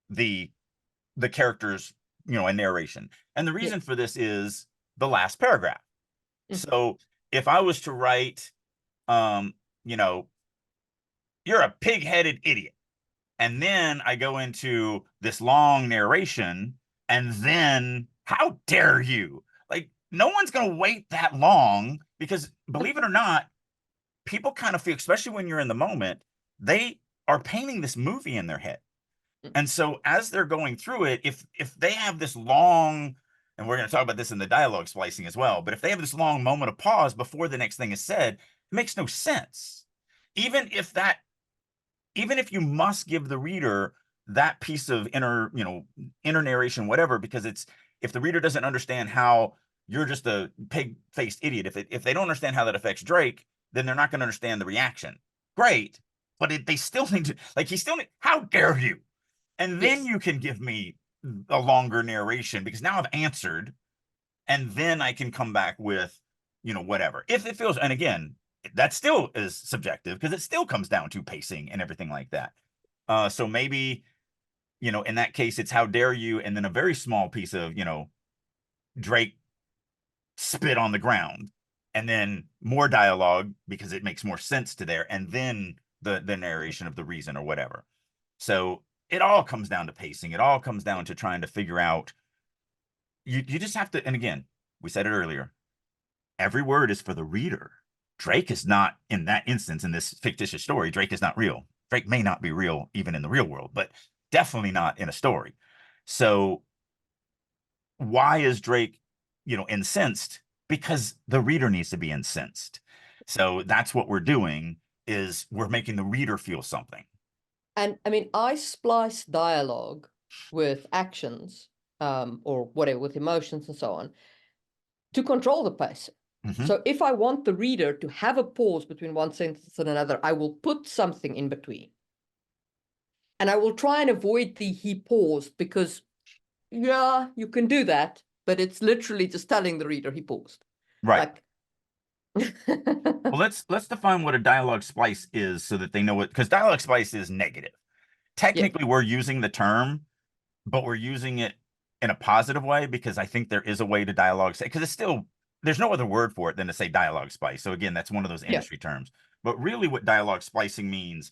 the characters, a narration. And the reason for this is the last paragraph. So if I was to write, you know, you're a pig-headed idiot, and then I go into this long narration, and then how dare you? Like, no one's going to wait that long because, believe it or not, people kind of feel, especially when you're in the moment, they are painting this movie in their head. And so as they're going through it, if they have this long, and we're going to talk about this in the dialogue splicing as well, but if they have this long moment of pause before the next thing is said, it makes no sense. Even if you must give the reader that piece of inner narration, whatever, because if the reader doesn't understand how you're just a pig-faced idiot, if they don't understand how that affects Drake, then they're not going to understand the reaction. Great, but they still need to, like, how dare you? And then you can give me a longer narration because now I've answered, and then I can come back with, whatever. If it feels, and again, that still is subjective because it still comes down to pacing and everything like that. So maybe, in that case, it's how dare you, and then a very small piece of, Drake spit on the ground, and then more dialogue because it makes more sense to there, and then the narration of the reason or whatever. So it all comes down to pacing. It all comes down to trying to figure out. You just have to, and again, we said it earlier, every word is for the reader. Drake is not, in that instance, in this fictitious story, Drake is not real. Drake may not be real even in the real world, but definitely not in a story. So why is Drake, incensed? Because the reader needs to be incensed. So that's what we're doing, is we're making the reader feel something. And I mean, I splice dialogue with actions, or whatever, with emotions and so on, to control the pacing. So if I want the reader to have a pause between one sentence and another, I will put something in between. And I will try and avoid the he paused because, yeah, you can do that, but it's literally just telling the reader he paused. Right. Like, Well, let's define what a dialogue splice is so that they know what, because dialogue splice is negative. yeah, Technically, we're using the term, but we're using it in a positive way because I think there is a way to dialogue say, because it's still, there's no other word for it than to say dialogue splice. So again, that's one of those yeah, industry terms. But really what dialogue splicing means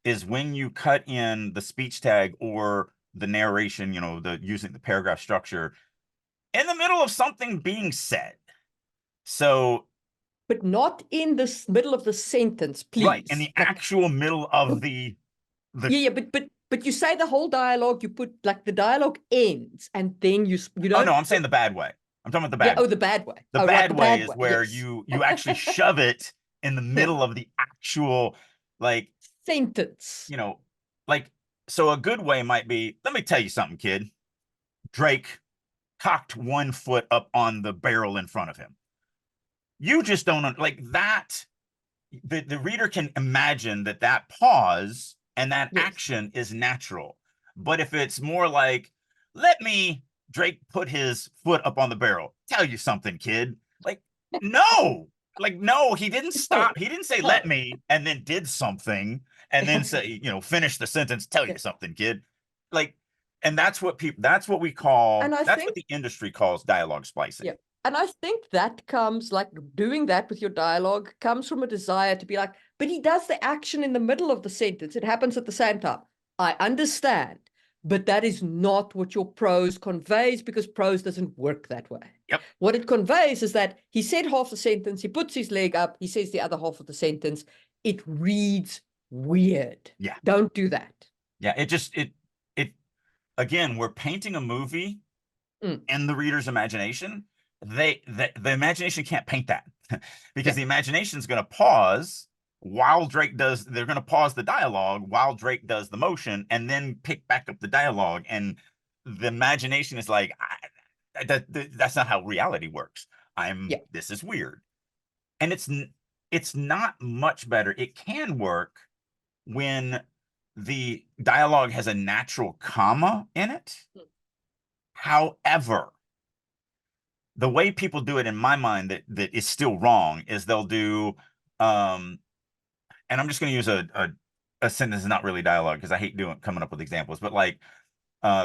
is when you cut in the speech tag or the narration, the using the paragraph structure in the middle of something being said. So but not in the middle of the sentence, right, in please. the Like, actual middle of the yeah, but you say the whole dialogue, you put like the dialogue ends, and then you oh no, don't. I'm saying the bad way. I'm talking about the Yeah. bad Oh, way. the bad way. The Oh, right, bad the way bad is way. where Yes. you actually shove it in the Yeah. middle of the actual, like, Sentence. like, so a good way might be, let me tell you something, kid. Drake cocked 1 foot up on the barrel in front of him. You just don't like that. The reader can imagine that pause and that Yes. action is natural. But if it's more like, let me, Drake put his foot up on the barrel, tell you something, kid. Like, no, no, he didn't No. stop. He didn't say, let No. me, and then did something and then say, finish the sentence, tell you Yeah. something, kid. Like, and that's what we call, And I that's what think, the industry calls dialogue splicing. yeah. And I think that comes like doing that with your dialogue comes from a desire to be like, but he does the action in the middle of the sentence. It happens at the same time. I understand, but that is not what your prose conveys because prose doesn't work that way. Yep. What it conveys is that he said half the sentence, he puts his leg up, he says the other half of the sentence. It reads weird. Yeah. Don't do that. Yeah. It, again, we're painting a movie Mm, in the reader's imagination. The imagination can't paint that because yeah. the imagination is going to pause while Drake does. They're going to pause the dialogue while Drake does the motion and then pick back up the dialogue. And the imagination is like, that's not how reality works. Yeah. This is weird, and it's not much better. It can work when the dialogue has a natural comma in it. Mm. However, the way people do it in my mind that is still wrong is they'll do and I'm just going to use a sentence not really dialogue because I hate coming up with examples, but like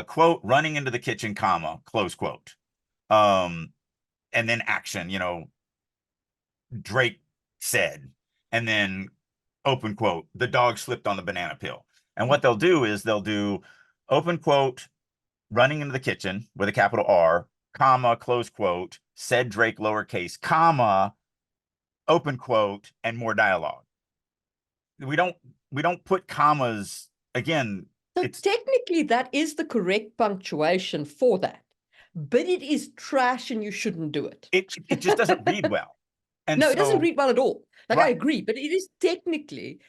quote, running into the kitchen, comma, close quote, um and then action, Drake said, and then open quote, the dog slipped on the banana peel. And what they'll do is they'll do open quote, running into the kitchen with a capital R, comma, close quote, said Drake lowercase, comma, open quote, and more dialogue. We don't put commas again. So It's technically, that is the correct punctuation for that, but it is trash and you shouldn't do it. it just doesn't read well. And No, it doesn't so read well at all. Like I right, agree, but it is technically,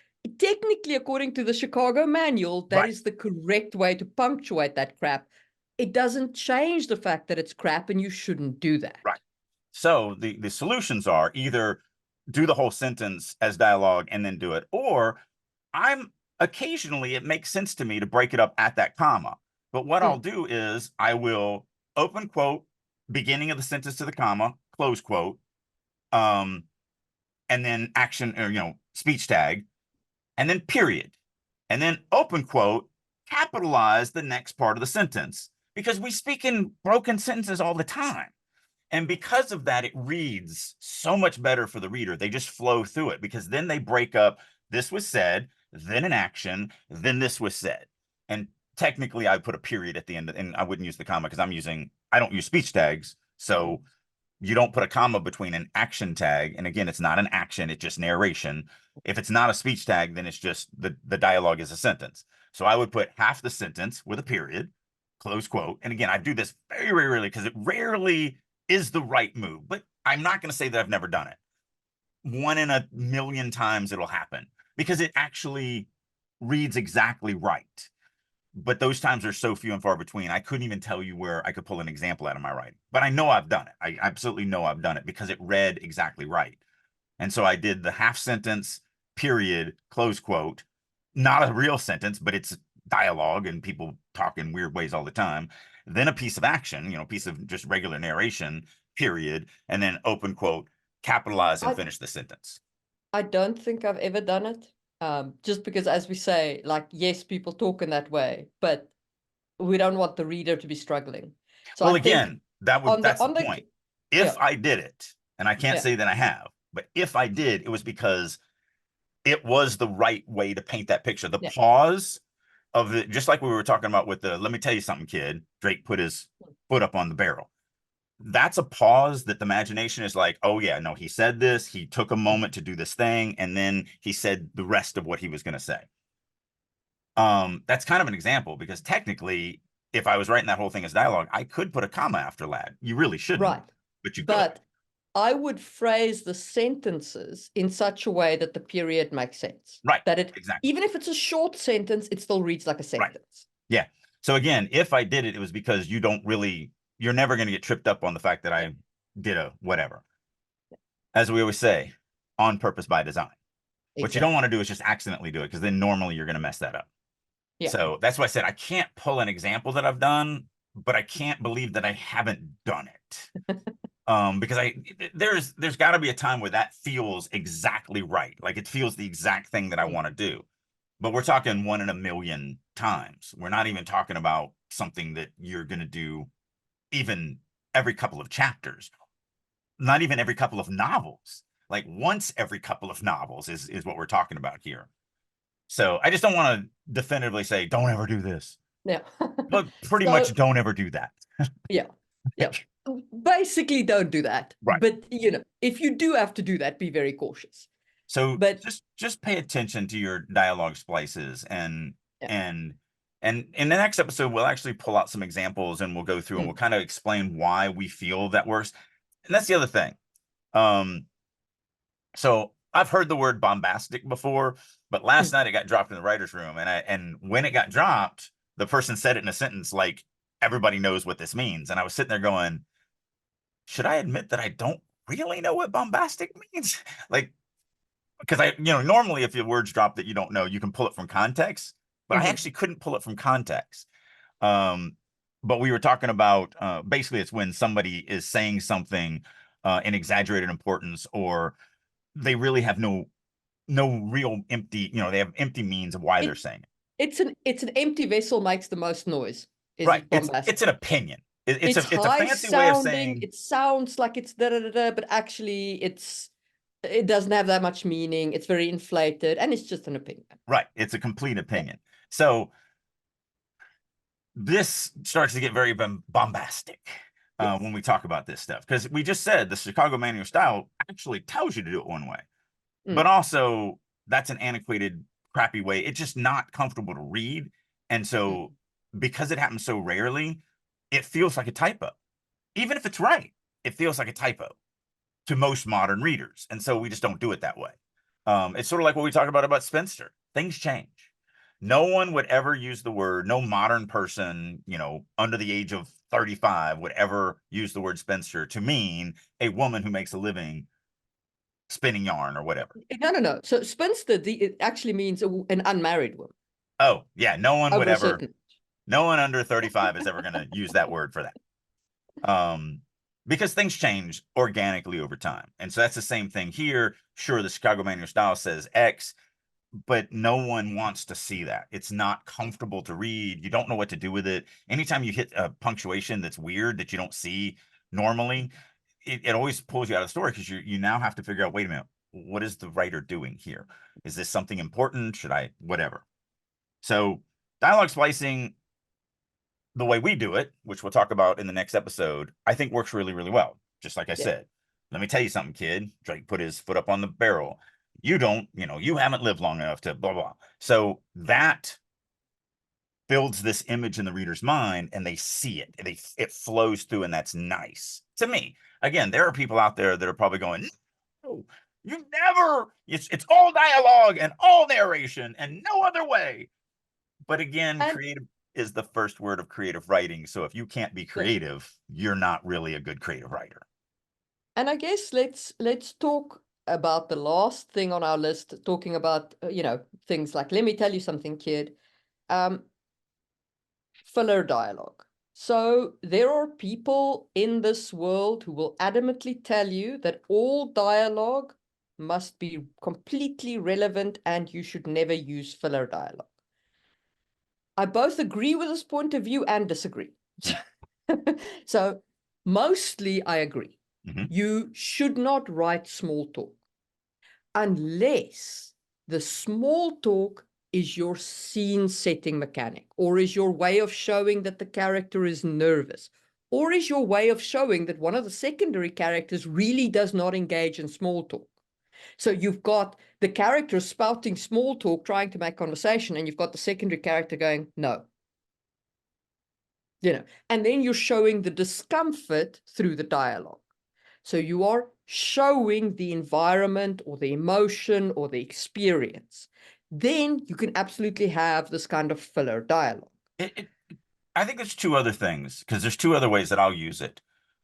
according to the Chicago manual, that right, is the correct way to punctuate that crap. It doesn't change the fact that it's crap and you shouldn't do that. right. So the solutions are either do the whole sentence as dialogue and then do it, or I'm occasionally it makes sense to me to break it up at that comma. But what I'll Mm, do is I will open quote, beginning of the sentence to the comma, close quote, um, and then action or speech tag, and then period, and then open quote, capitalize the next part of the sentence because we speak in broken sentences all the time. And because of that, it reads so much better for the reader. They just flow through it because then they break up. This was said, then an action, then this was said. And technically, I put a period at the end, and I wouldn't use the comma because I don't use speech tags. So you don't put a comma between an action tag. And again, it's not an action, it's just narration. If it's not a speech tag, then it's just the dialogue is a sentence. So I would put half the sentence with a period, close quote. And again, I do this very rarely because it rarely is the right move, but I'm not going to say that I've never done it. 1 in a million times it'll happen because it actually reads exactly right. But those times are so few and far between. I couldn't even tell you where I could pull an example out of my writing, but I know I've done it. I absolutely know I've done it because it read exactly right. And so I did the half sentence, period, close quote, not a real sentence, but it's dialogue and people talk in weird ways all the time, then a piece of action, piece of just regular narration, period, and then open quote, capitalize and finish the sentence. I don't think I've ever done it. Just because, as we say, like, yes, people talk in that way, but we don't want the reader to be struggling. So Well, I think again, on that's the the point. yeah, If I did it, and I can't yeah, say that I have, but if I did, it was because it was the right way to paint that picture. The yeah, pause of it, just like we were talking about with the let me tell you something, kid. Drake put his foot up on the barrel. That's a pause that the imagination is like, oh yeah, no, he said this, he took a moment to do this thing, and then he said the rest of what he was going to say. That's kind of an example because technically, if I was writing that whole thing as dialogue, I could put a comma after lad. You really shouldn't, right. but you could. But I would phrase the sentences in such a way that the period makes sense. Right. That it, Exactly. even if it's a short sentence, it still reads like a Right. sentence. Yeah. So again, if I did it, it was because you're never going to get tripped up on the fact that I did a whatever. As we always say, on purpose by design. What you don't want to do is just accidentally do it because then normally you're going to mess that up. Yeah. So that's why I said I can't pull an example that I've done, but I can't believe that I haven't done it. Because there's got to be a time where that feels exactly right. Like it feels the exact thing that I want to do. But we're talking 1 in a million times. We're not even talking about something that you're going to do even every couple of chapters, not even every couple of novels. Like once every couple of novels is what we're talking about here. So I just don't want to definitively say, don't ever do this. Yeah. But pretty much don't ever do that. Yeah. Yeah. Basically, don't do that. Right. But, if you do have to do that, be very cautious. So But just pay attention to your dialogue splices yeah. and in the next episode, we'll actually pull out some examples and we'll go through and we'll kind of explain why we feel that works. And that's the other thing. So I've heard the word bombastic before, but last night it got dropped in the writer's room. And when it got dropped, the person said it in a sentence like, everybody knows what this means. And I was sitting there going, should I admit that I don't really know what bombastic means? Like, because normally if your words drop that you don't know, you can pull it from context, but I actually couldn't pull it from context. But we were talking about basically it's when somebody is saying something in exaggerated importance, or they really have no real empty, they have empty means of why they're saying it. It's an empty vessel makes the most noise. Right. Bombastic. It's an opinion. It's a high fancy way of sounding. saying It sounds like it's da da da da, but actually it doesn't have that much meaning. It's very inflated, and it's just an opinion. Right. It's a complete opinion. So this starts to get very bombastic when we talk about this stuff, because we just said the Chicago manual style actually tells you to do it one way, but also that's an antiquated, crappy way. It's just not comfortable to read. And so because it happens so rarely, it feels like a typo. Even if it's right, it feels like a typo to most modern readers. And so we just don't do it that way. It's sort of like what we talk about spinster. Things change. No one would ever use the word, no modern person, under the age of 35 would ever use the word spinster to mean a woman who makes a living spinning yarn or whatever. No. So spinster, it actually means an unmarried woman. Oh, yeah. No one would Over a ever, certain. no one under 35 is ever going to use that word for that. Because things change organically over time. And so that's the same thing here. Sure, the Chicago Manual Style says X, but no one wants to see that. It's not comfortable to read. You don't know what to do with it. Anytime you hit a punctuation that's weird that you don't see normally, it always pulls you out of the story, because you now have to figure out, wait a minute, what is the writer doing here? Is this something important? Should I, whatever? So dialogue splicing, the way we do it, which we'll talk about in the next episode, I think works really, really well. Just like I said, let me tell you something, kid. Drake put his foot up on the barrel. You don't, you haven't lived long enough to blah, blah. So that builds this image in the reader's mind, and they see it. It flows through, and that's nice to me. Again, there are people out there that are probably going, no, you never, it's all dialogue and all narration and no other way. But again, creative is the first word of creative writing. So if you can't be creative, you're not really a good creative writer. And I guess let's talk about the last thing on our list, talking about things like, let me tell you something, kid. filler dialogue. So there are people in this world who will adamantly tell you that all dialogue must be completely relevant and you should never use filler dialogue. I both agree with this point of view and disagree. So mostly I agree. Mhm. You should not write small talk unless the small talk is your scene setting mechanic, or is your way of showing that the character is nervous, or is your way of showing that one of the secondary characters really does not engage in small talk. So you've got the character spouting small talk, trying to make conversation, and you've got the secondary character going, no. And then you're showing the discomfort through the dialogue. So you are showing the environment or the emotion or the experience. Then you can absolutely have this kind of filler dialogue. I think there's two other things, because there's two other ways that I'll use it.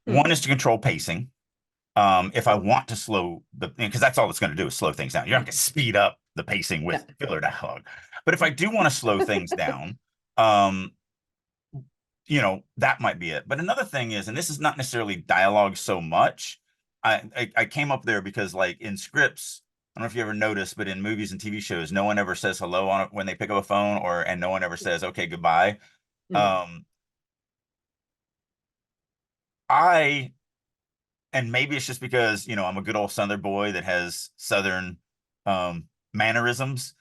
Hmm. One is to control pacing. If I want to slow because that's all it's going to do is slow things down. You're not going to speed up the pacing with No. filler dialogue. But if I do want to slow things down, um, that might be it. But another thing is, and this is not necessarily dialogue so much. I came up there because, like, in scripts, I don't know if you ever noticed, but in movies and TV shows, no one ever says hello on it when they pick up a phone, and no one ever says okay, goodbye. Mm. Um, I and maybe it's just because I'm a good old Southern boy that has Southern mannerisms.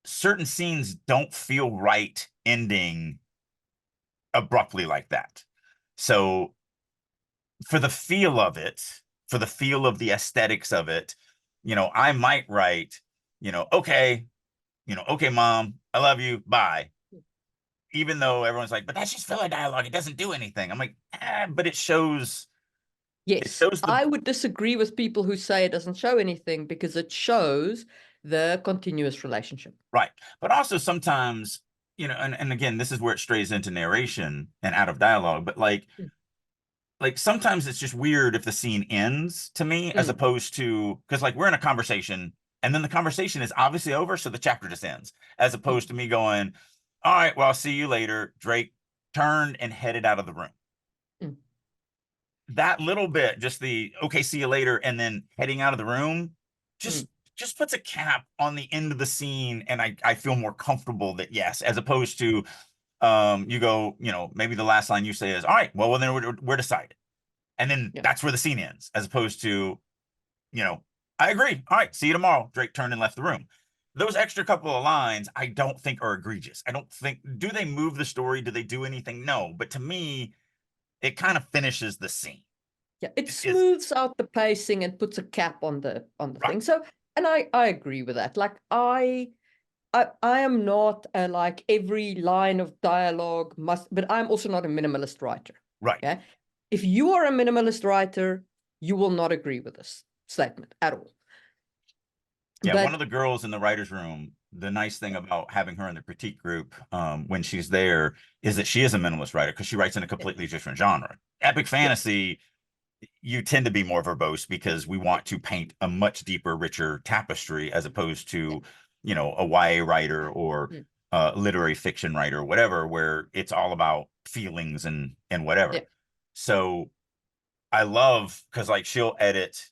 Certain scenes don't feel right ending abruptly like that. So for the feel of it, for the feel of the aesthetics of it, I might write, okay, okay, mom, I love you, bye. Even though everyone's like, but that's just filler dialogue, it doesn't do anything. I'm like, but it Yes, shows the I would disagree with people who say it doesn't show anything because it shows the continuous relationship. right. But also sometimes, and again, this is where it strays into narration and out of dialogue, but Mm. like sometimes it's just weird if the scene ends to me, as Mm. opposed to, because like we're in a conversation and then the conversation is obviously over, so the chapter just ends, as opposed to me going, all right, well, I'll see you later. Drake turned and headed out of the room. Mm. That little bit, just the okay, see you later, and then heading out of the room, Mm. just puts a cap on the end of the scene, and I feel more comfortable that yes, as opposed to you go, maybe the last line you say is, all right, well then we're decided. And then Yeah. that's where the scene ends, as opposed to, I agree. All right, see you tomorrow. Drake turned and left the room. Those extra couple of lines, I don't think are egregious. I don't think, do they move the story? Do they do anything? No. But to me, it kind of finishes the scene. Yeah, it Is smooths out the pacing and puts a cap on the right. thing. So, and I agree with that. Like I am not like every line of dialogue must, but I'm also not a minimalist writer. Right. Yeah. If you are a minimalist writer, you will not agree with this statement at all. Yeah, one of But the girls in the writer's room, the nice thing about having her in the critique group when she's there is that she is a minimalist writer because she writes in a yeah, completely different genre. Epic yeah, fantasy, you tend to be more verbose because we yeah, want to paint a much deeper, richer tapestry, as opposed yeah, to, a YA writer or mm, literary fiction writer, or whatever, where it's all about feelings and whatever. yeah, So I love, because like she'll edit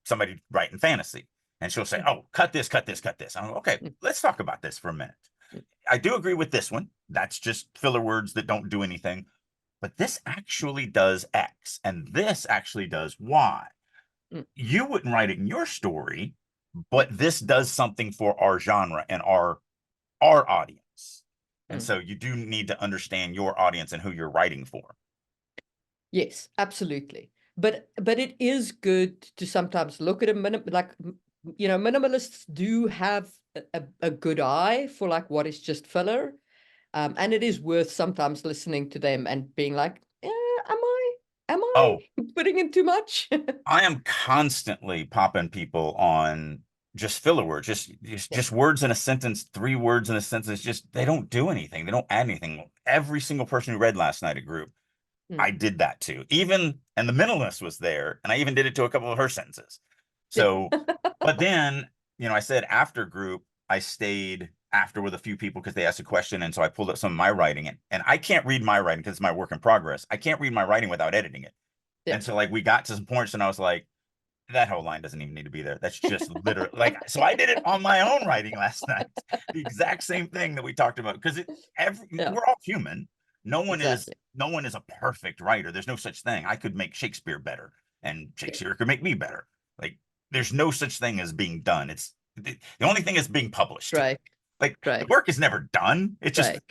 somebody writing fantasy, and she'll say, mm, "Oh, cut this, cut this, cut this." I'm like, okay, mm, let's talk about this for a minute. mm, I do agree with this one. That's just filler words that don't do anything. But this actually does X, and this actually does Y. mm, You wouldn't write it in your story, yeah, but this does something for our genre and our audience. And mm. so you do need to understand your audience and who you're writing for. Yes, absolutely. But it is good to sometimes look at a minimalists do have a good eye for like what is just filler. And it is worth sometimes listening to them and being like, am I Oh, putting in too much? I am constantly popping people on just filler words, Yeah. just words in a sentence, 3 words in a sentence. Just they don't do anything. They don't add anything. Every single person who read last night at group, Mm. I did that too. And the minimalist was there, and I even did it to a couple of her sentences. Yeah. So, but then, I said after group, I stayed after with a few people because they asked a question. And so I pulled up some of my writing, and I can't read my writing because it's my work in progress. I can't read my writing without editing it. Yeah. And so like we got to some points and I was like, that whole line doesn't even need to be there. That's just literally like, so I did it on my own writing last night. The exact same thing that we talked about because Yeah. we're all human. Exactly. No one is a perfect writer. There's no such thing. I could make Shakespeare better and Shakespeare could make me better. Like there's no such thing as being done. It's the only thing is being published. Right. Like the Right. work is never done. It's just, Right.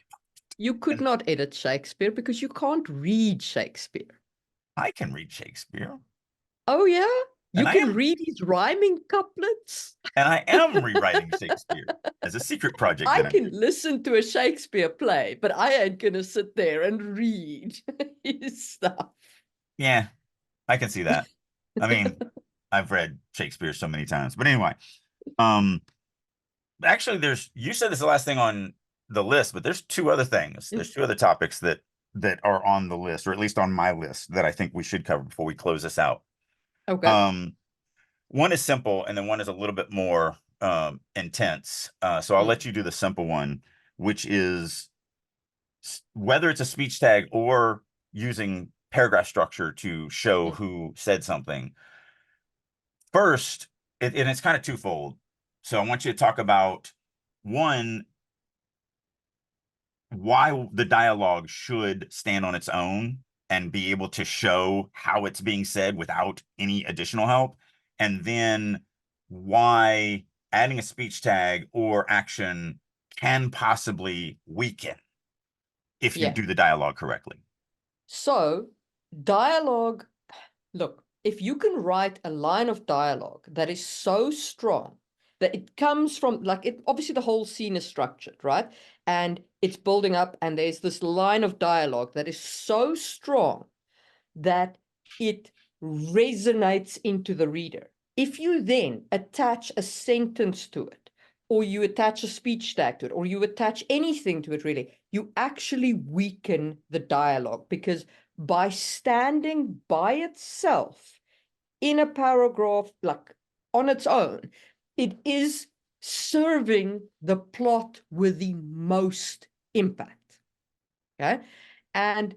You could and not edit Shakespeare because you can't read Shakespeare. I can read Shakespeare Oh, yeah? You and can read his rhyming couplets? I am rewriting Shakespeare as a secret project I that I'm can doing. listen to a Shakespeare play, but I ain't gonna sit there and read his stuff. Yeah, I can see that. I mean, I've read Shakespeare so many times. But anyway, um, actually you said this is the last thing on the list, but there's two other things. There's two other topics that are on the list, or at least on my list, that I think we should cover before we close this out. Okay. Um, one is simple, and then one is a little bit more intense. So I'll Mm, let you do the simple one, which is whether it's a speech tag or using paragraph structure to show mm, who said something. First, and it's kind of twofold. So I want you to talk about one, why the dialogue should stand on its own and be able to show how it's being said without any additional help. And then why adding a speech tag or action can possibly weaken if you yeah. do the dialogue correctly. So, dialogue, look, if you can write a line of dialogue that is so strong that it comes from, like, it obviously the whole scene is structured, right? And it's building up, and there's this line of dialogue that is so strong that it resonates into the reader. If you then attach a sentence to it, or you attach a speech tag to it, or you attach anything to it, really, you actually weaken the dialogue because by standing by itself in a paragraph, like on its own, it is serving the plot with the most impact. Okay. And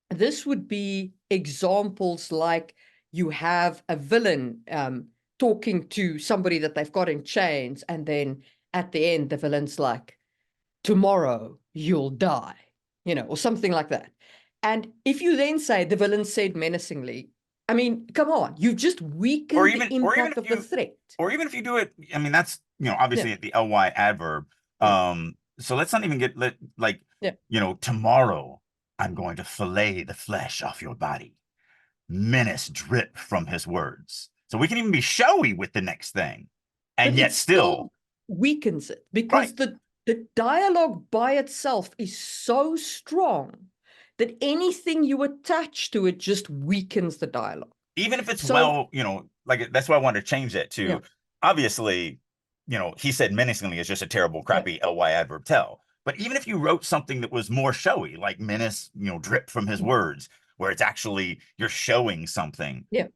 this would be examples like you have a villain talking to somebody that they've got in chains, and then at the end, the villain's like, tomorrow you'll die, or something like that. And if you then say the villain said menacingly, I mean, come on, you've just Or weakened the even or even impact if of the you threat. or even if you do it, I mean that's Yeah, obviously the ly adverb. yeah, So let's not even get like yeah. tomorrow I'm going to fillet the flesh off your body. Menace drip from his words. So we can even be showy with the next thing, But and it yet still still weakens it right. because the dialogue by itself is so strong that anything you attach to it just weakens the dialogue. Even if it's So, well, like that's why I wanted to change that yeah, to obviously, he said menacingly is just a terrible, yeah, crappy ly adverb tell. But even if you wrote something that was more showy, like menace, drip from his words, where it's actually you're showing something, yeah,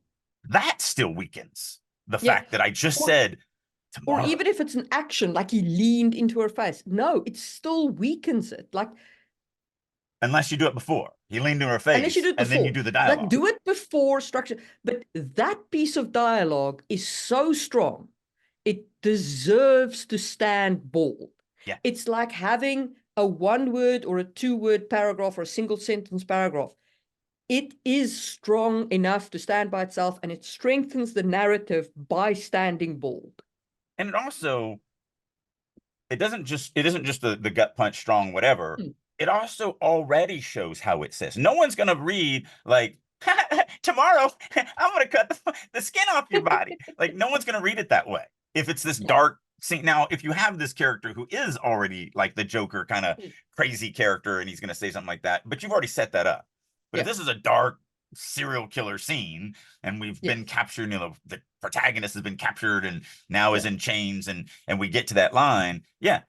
that still weakens the yeah. fact that I just Or said or tomorrow. even if it's an action, like he leaned into her face. No, it still weakens it. Like, Unless you do it before. He leaned in her unless you face do it and then you before. do the Like, dialogue. do it before structure. But that piece of dialogue is so strong, it deserves to stand bold. Yeah. It's like having a one word or a two-word paragraph or a single sentence paragraph. It is strong enough to stand by itself, and it strengthens the narrative by standing bold. And it also it isn't just the gut punch strong whatever. Hmm. It also already shows how it says. No one's gonna read like tomorrow I'm gonna cut the skin off your body. Like no one's gonna read it that way. If it's this Yeah. dark scene. Now, if you have this character who is already like the Joker kind of Hmm. crazy character and he's gonna say something like that, but you've already set that up. But if Yeah. this is a dark serial killer scene and we've been Yes. captured, the protagonist has been captured and now is Yeah. in chains and we get to that line, yeah,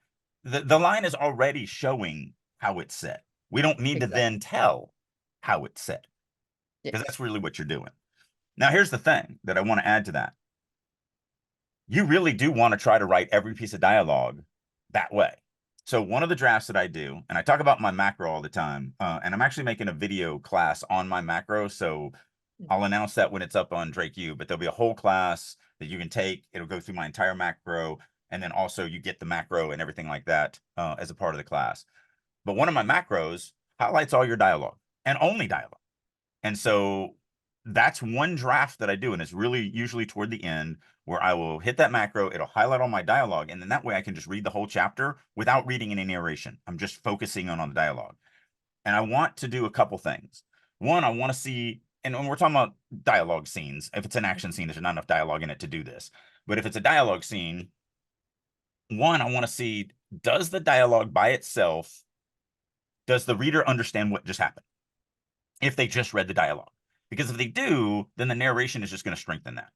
the line is already showing how it's set. We don't need to Exactly. then tell how it's set because Yes. that's really what you're doing. Now here's the thing that I want to add to that. You really do want to try to write every piece of dialogue that way. So one of the drafts that I do, and I talk about my macro all the time, and I'm actually making a video class on my macro. So I'll announce that when it's up on Drake U, but there'll be a whole class that you can take. It'll go through my entire macro. And then also you get the macro and everything like that as a part of the class. But one of my macros highlights all your dialogue and only dialogue. And so that's one draft that I do. And it's really usually toward the end where I will hit that macro. It'll highlight all my dialogue. And then that way I can just read the whole chapter without reading any narration. I'm just focusing on the dialogue. And I want to do a couple things. One, I want to see, and when we're talking about dialogue scenes, if it's an action scene, there's not enough dialogue in it to do this. But if it's a dialogue scene, one, I want to see, does the dialogue by itself, does the reader understand what just happened? If they just read the dialogue. Because if they do, then the narration is just going to strengthen that.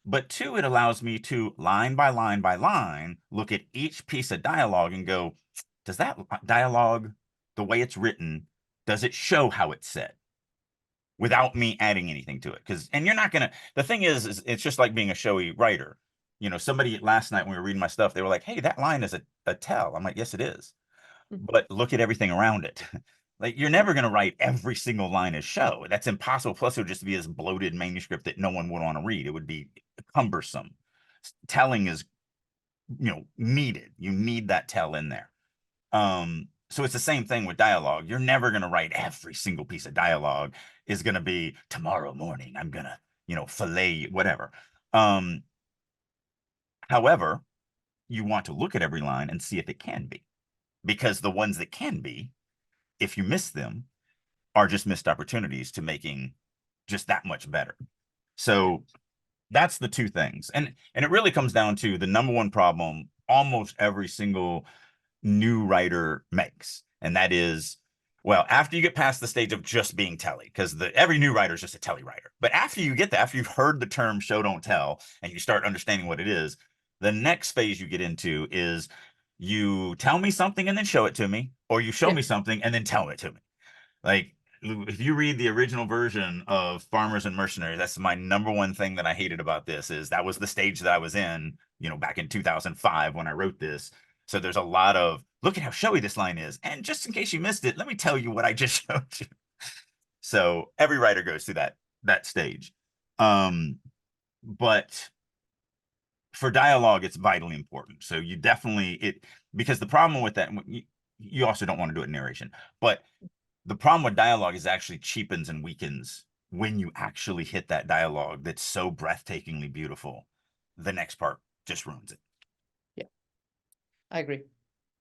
But two, it allows me to line by line by line look at each piece of dialogue and go, does that dialogue, the way it's written, does it show how it's said without me adding anything to it? Because, and you're not going to, the thing is it's just like being a showy writer. You know, somebody last night when we were reading my stuff, they were like, hey, that line is a tell. I'm like, yes, it is. But look at everything around it. Like, you're never going to write every single line as show. That's impossible. Plus, it would just be this bloated manuscript that no one would want to read. It would be cumbersome. Telling is, needed. You need that tell in there. So it's the same thing with dialogue. You're never going to write every single piece of dialogue is going to be tomorrow morning. I'm going to, fillet, whatever. However, you want to look at every line and see if it can be, because the ones that can be, if you miss them, are just missed opportunities to making just that much better. So that's the two things. And it really comes down to the number one problem almost every single new writer makes. And that is, well, after you get past the stage of just being telly, because every new writer is just a telly writer. But after you get that, after you've heard the term show don't tell and you start understanding what it is, the next phase you get into is you tell me something and then show it to me, or you show Yeah. me something and then tell it to me. Like, if you read the original version of Farmers and Mercenaries, that's my number one thing that I hated about this, is that was the stage that I was in, back in 2005 when I wrote this. So there's a lot of, look at how showy this line is. And just in case you missed it, let me tell you what I just showed you. So every writer goes through that stage. But for dialogue, it's vitally important. So you definitely, because the problem with that, you also don't want to do it in narration, but the problem with dialogue is actually cheapens and weakens when you actually hit that dialogue that's so breathtakingly beautiful. The next part just ruins it. Yeah, I agree.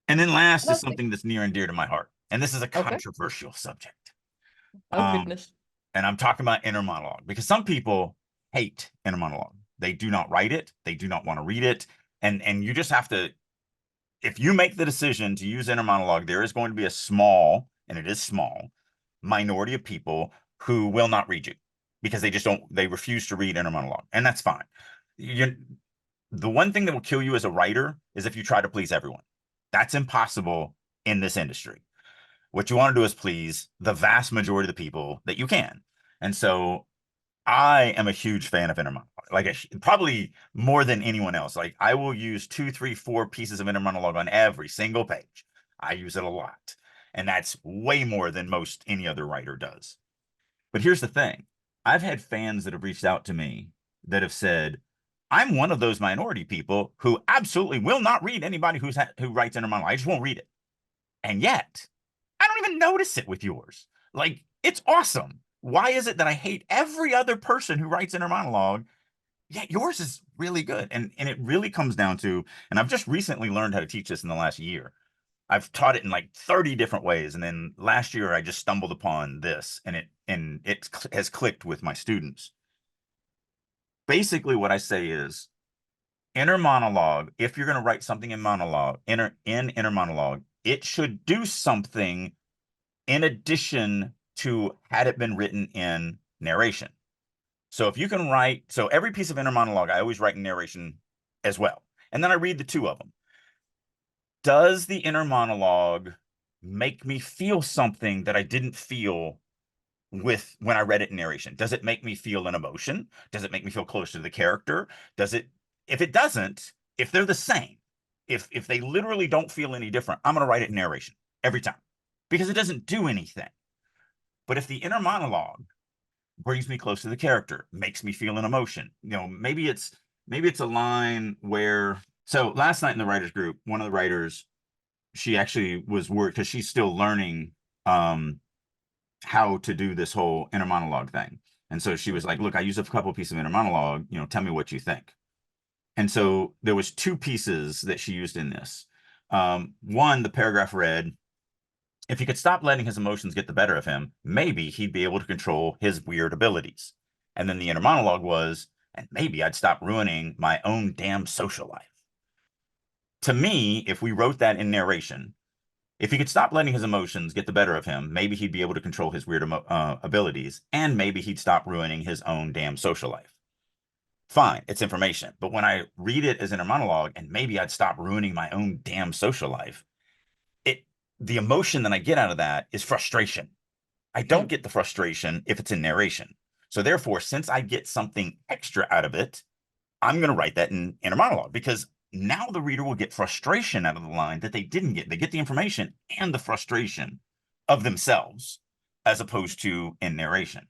And then last And I is think, something that's near and dear to my heart. And this is a okay. controversial subject. Oh, Um, goodness. and I'm talking about inner monologue, because some people hate inner monologue. They do not write it. They do not want to read it. And you just have to, if you make the decision to use inner monologue, there is going to be a small, and it is small, minority of people who will not read you because they refuse to read inner monologue. And that's fine. The one thing that will kill you as a writer is if you try to please everyone. That's impossible in this industry. What you want to do is please the vast majority of the people that you can. And so I am a huge fan of inner monologue, like probably more than anyone else. Like, I will use 2, 3, 4 pieces of inner monologue on every single page. I use it a lot. And that's way more than most any other writer does. But here's the thing. I've had fans that have reached out to me that have said, I'm one of those minority people who absolutely will not read anybody who writes inner monologue. I just won't read it. And yet, I don't even notice it with yours. Like, it's awesome. Why is it that I hate every other person who writes inner monologue? Yeah, yours is really good. And it really comes down to, and I've just recently learned how to teach this in the last year. I've taught it in like 30 different ways. And then last year I just stumbled upon this, and it has clicked with my students. Basically, what I say is inner monologue, if you're going to write something in monologue, inner monologue, it should do something in addition to had it been written in narration. So if you can write, so every piece of inner monologue, I always write in narration as well. And then I read the two of them. Does the inner monologue make me feel something that I didn't feel with when I read it in narration? Does it make me feel an emotion? Does it make me feel closer to the character? Does it, if it doesn't, if they're the same, If they literally don't feel any different, I'm going to write it in narration every time because it doesn't do anything. But if the inner monologue brings me close to the character, makes me feel an emotion, maybe it's a line where, so last night in the writers group, one of the writers, she actually was worried because she's still learning how to do this whole inner monologue thing. And so she was like, look, I use a couple pieces of inner monologue, tell me what you think. And so there was two pieces that she used in this. One, the paragraph read, if he could stop letting his emotions get the better of him, maybe he'd be able to control his weird abilities. And then the inner monologue was, and maybe I'd stop ruining my own damn social life. To me, if we wrote that in narration, if he could stop letting his emotions get the better of him, maybe he'd be able to control his weird abilities, and maybe he'd stop ruining his own damn social life. Fine, it's information. But when I read it as inner monologue, and maybe I'd stop ruining my own damn social life, the emotion that I get out of that is frustration. I don't get the frustration if it's in narration. So therefore, since I get something extra out of it, I'm going to write that in inner monologue because now the reader will get frustration out of the line that they didn't get. They get the information and the frustration of themselves as opposed to in narration.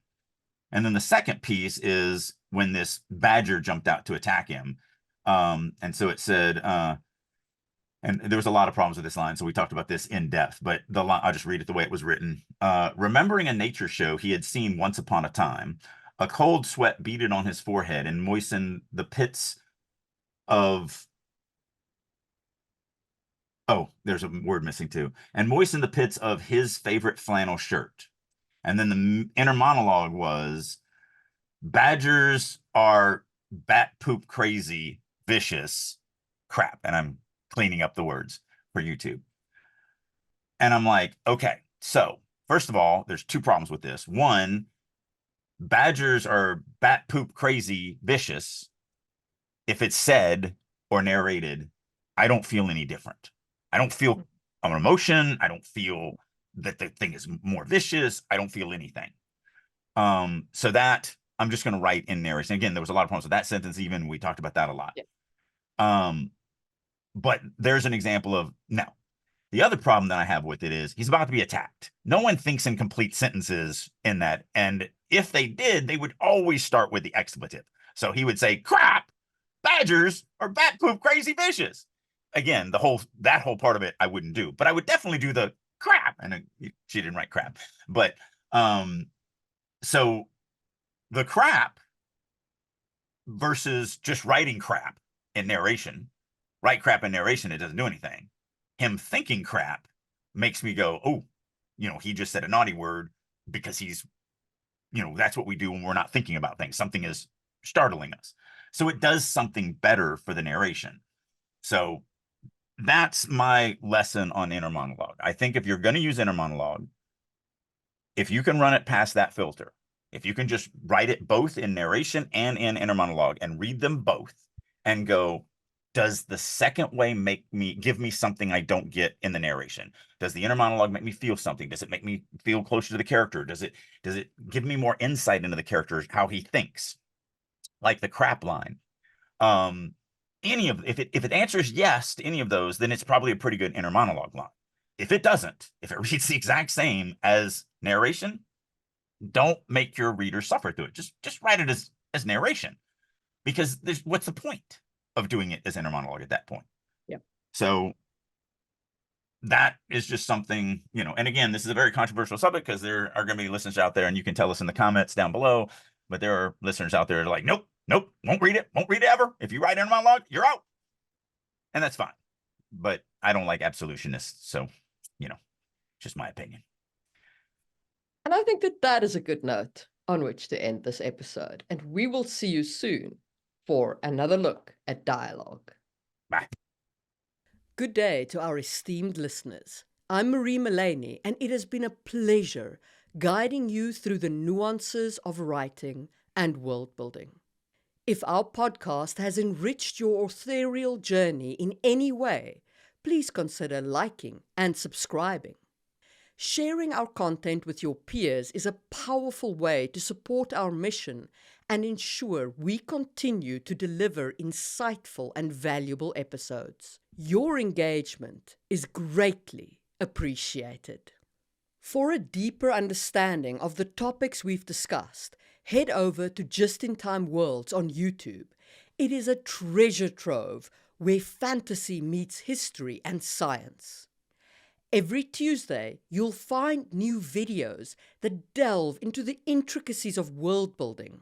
And then the second piece is when this badger jumped out to attack him. And so it said, and there was a lot of problems with this line, so we talked about this in depth, but the line, I'll just read it the way it was written. Remembering a nature show he had seen once upon a time, a cold sweat beaded on his forehead and moistened the pits of, oh, there's a word missing too, and moistened the pits of his favorite flannel shirt. And then the inner monologue was, badgers are bat poop crazy, vicious crap. And I'm cleaning up the words for YouTube. And I'm like, okay, so first of all, there's two problems with this. One, badgers are bat poop crazy, vicious. If it's said or narrated, I don't feel any different. I don't feel an emotion. I don't feel that the thing is more vicious. I don't feel anything. So that I'm just going to write in narration. Again, there was a lot of problems with that sentence. Even we talked about that a lot. Yeah. But there's an example of now. The other problem that I have with it is he's about to be attacked. No one thinks in complete sentences in that. And if they did, they would always start with the expletive. So he would say, crap, badgers are bat poop crazy vicious. Again, that whole part of it I wouldn't do, but I would definitely do the crap. And she didn't write crap. But so the crap versus just writing crap in narration, write crap in narration, it doesn't do anything. Him thinking crap makes me go, oh, he just said a naughty word because he's, that's what we do when we're not thinking about things. Something is startling us. So it does something better for the narration. So that's my lesson on inner monologue. I think if you're going to use inner monologue, if you can run it past that filter, if you can just write it both in narration and in inner monologue and read them both and go, does the second way give me something I don't get in the narration? Does the inner monologue make me feel something? Does it make me feel closer to the character? Does it give me more insight into the character, how he thinks? Like the crap line. If it answers yes to any of those, then it's probably a pretty good inner monologue line. If it doesn't, if it reads the exact same as narration, don't make your reader suffer through it. Just write it as narration, because what's the point of doing it as inner monologue at that point? Yeah. So that is just something, and again, this is a very controversial subject because there are going to be listeners out there, and you can tell us in the comments down below, but there are listeners out there that are like, nope, won't read it ever. If you write inner monologue, you're out. And that's fine. But I don't like absolutionists. So, just my opinion. And I think that is a good note on which to end this episode. And we will see you soon for another look at dialogue. Bye. Good day to our esteemed listeners. I'm Marie Mullaney, and it has been a pleasure guiding you through the nuances of writing and world building. If our podcast has enriched your authorial journey in any way, please consider liking and subscribing. Sharing our content with your peers is a powerful way to support our mission and ensure we continue to deliver insightful and valuable episodes. Your engagement is greatly appreciated. For a deeper understanding of the topics we've discussed, head over to Just in Time Worlds on YouTube. It is a treasure trove where fantasy meets history and science. Every Tuesday, you'll find new videos that delve into the intricacies of world building,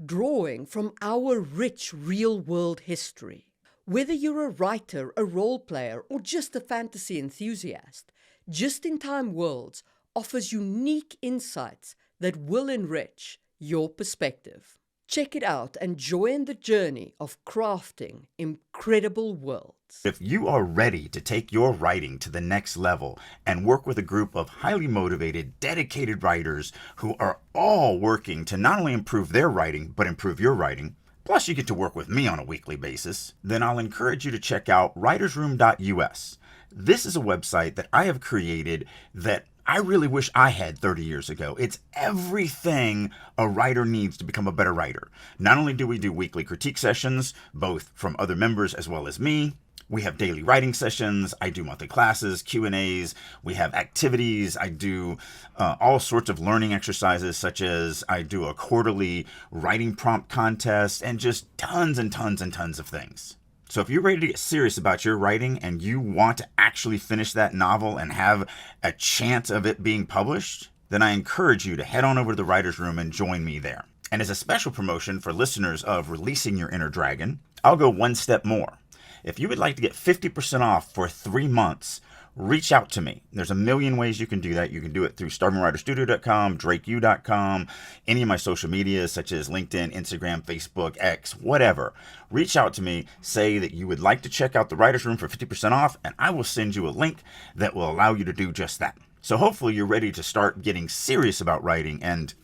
drawing from our rich real-world history. Whether you're a writer, a role player, or just a fantasy enthusiast, Just in Time Worlds offers unique insights that will enrich your perspective. Check it out and join the journey of crafting incredible worlds. If you are ready to take your writing to the next level and work with a group of highly motivated, dedicated writers who are all working to not only improve their writing, but improve your writing, plus you get to work with me on a weekly basis, then I'll encourage you to check out writersroom.us. This is a website that I have created that I really wish I had 30 years ago. It's everything a writer needs to become a better writer. Not only do we do weekly critique sessions, both from other members as well as me, we have daily writing sessions, I do monthly classes, Q&As, we have activities, I do all sorts of learning exercises, such as I do a quarterly writing prompt contest, and just tons and tons and tons of things. So if you're ready to get serious about your writing and you want to actually finish that novel and have a chance of it being published, then I encourage you to head on over to the Writer's Room and join me there. And as a special promotion for listeners of Releasing Your Inner Dragon, I'll go one step more. If you would like to get 50% off for 3 months, reach out to me. There's a million ways you can do that. You can do it through starvingwriterstudio.com, drakeu.com, any of my social medias such as LinkedIn, Instagram, Facebook, X, whatever. Reach out to me, say that you would like to check out the Writer's Room for 50% off, and I will send you a link that will allow you to do just that. So hopefully you're ready to start getting serious about writing, and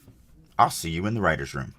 I'll see you in the Writer's Room.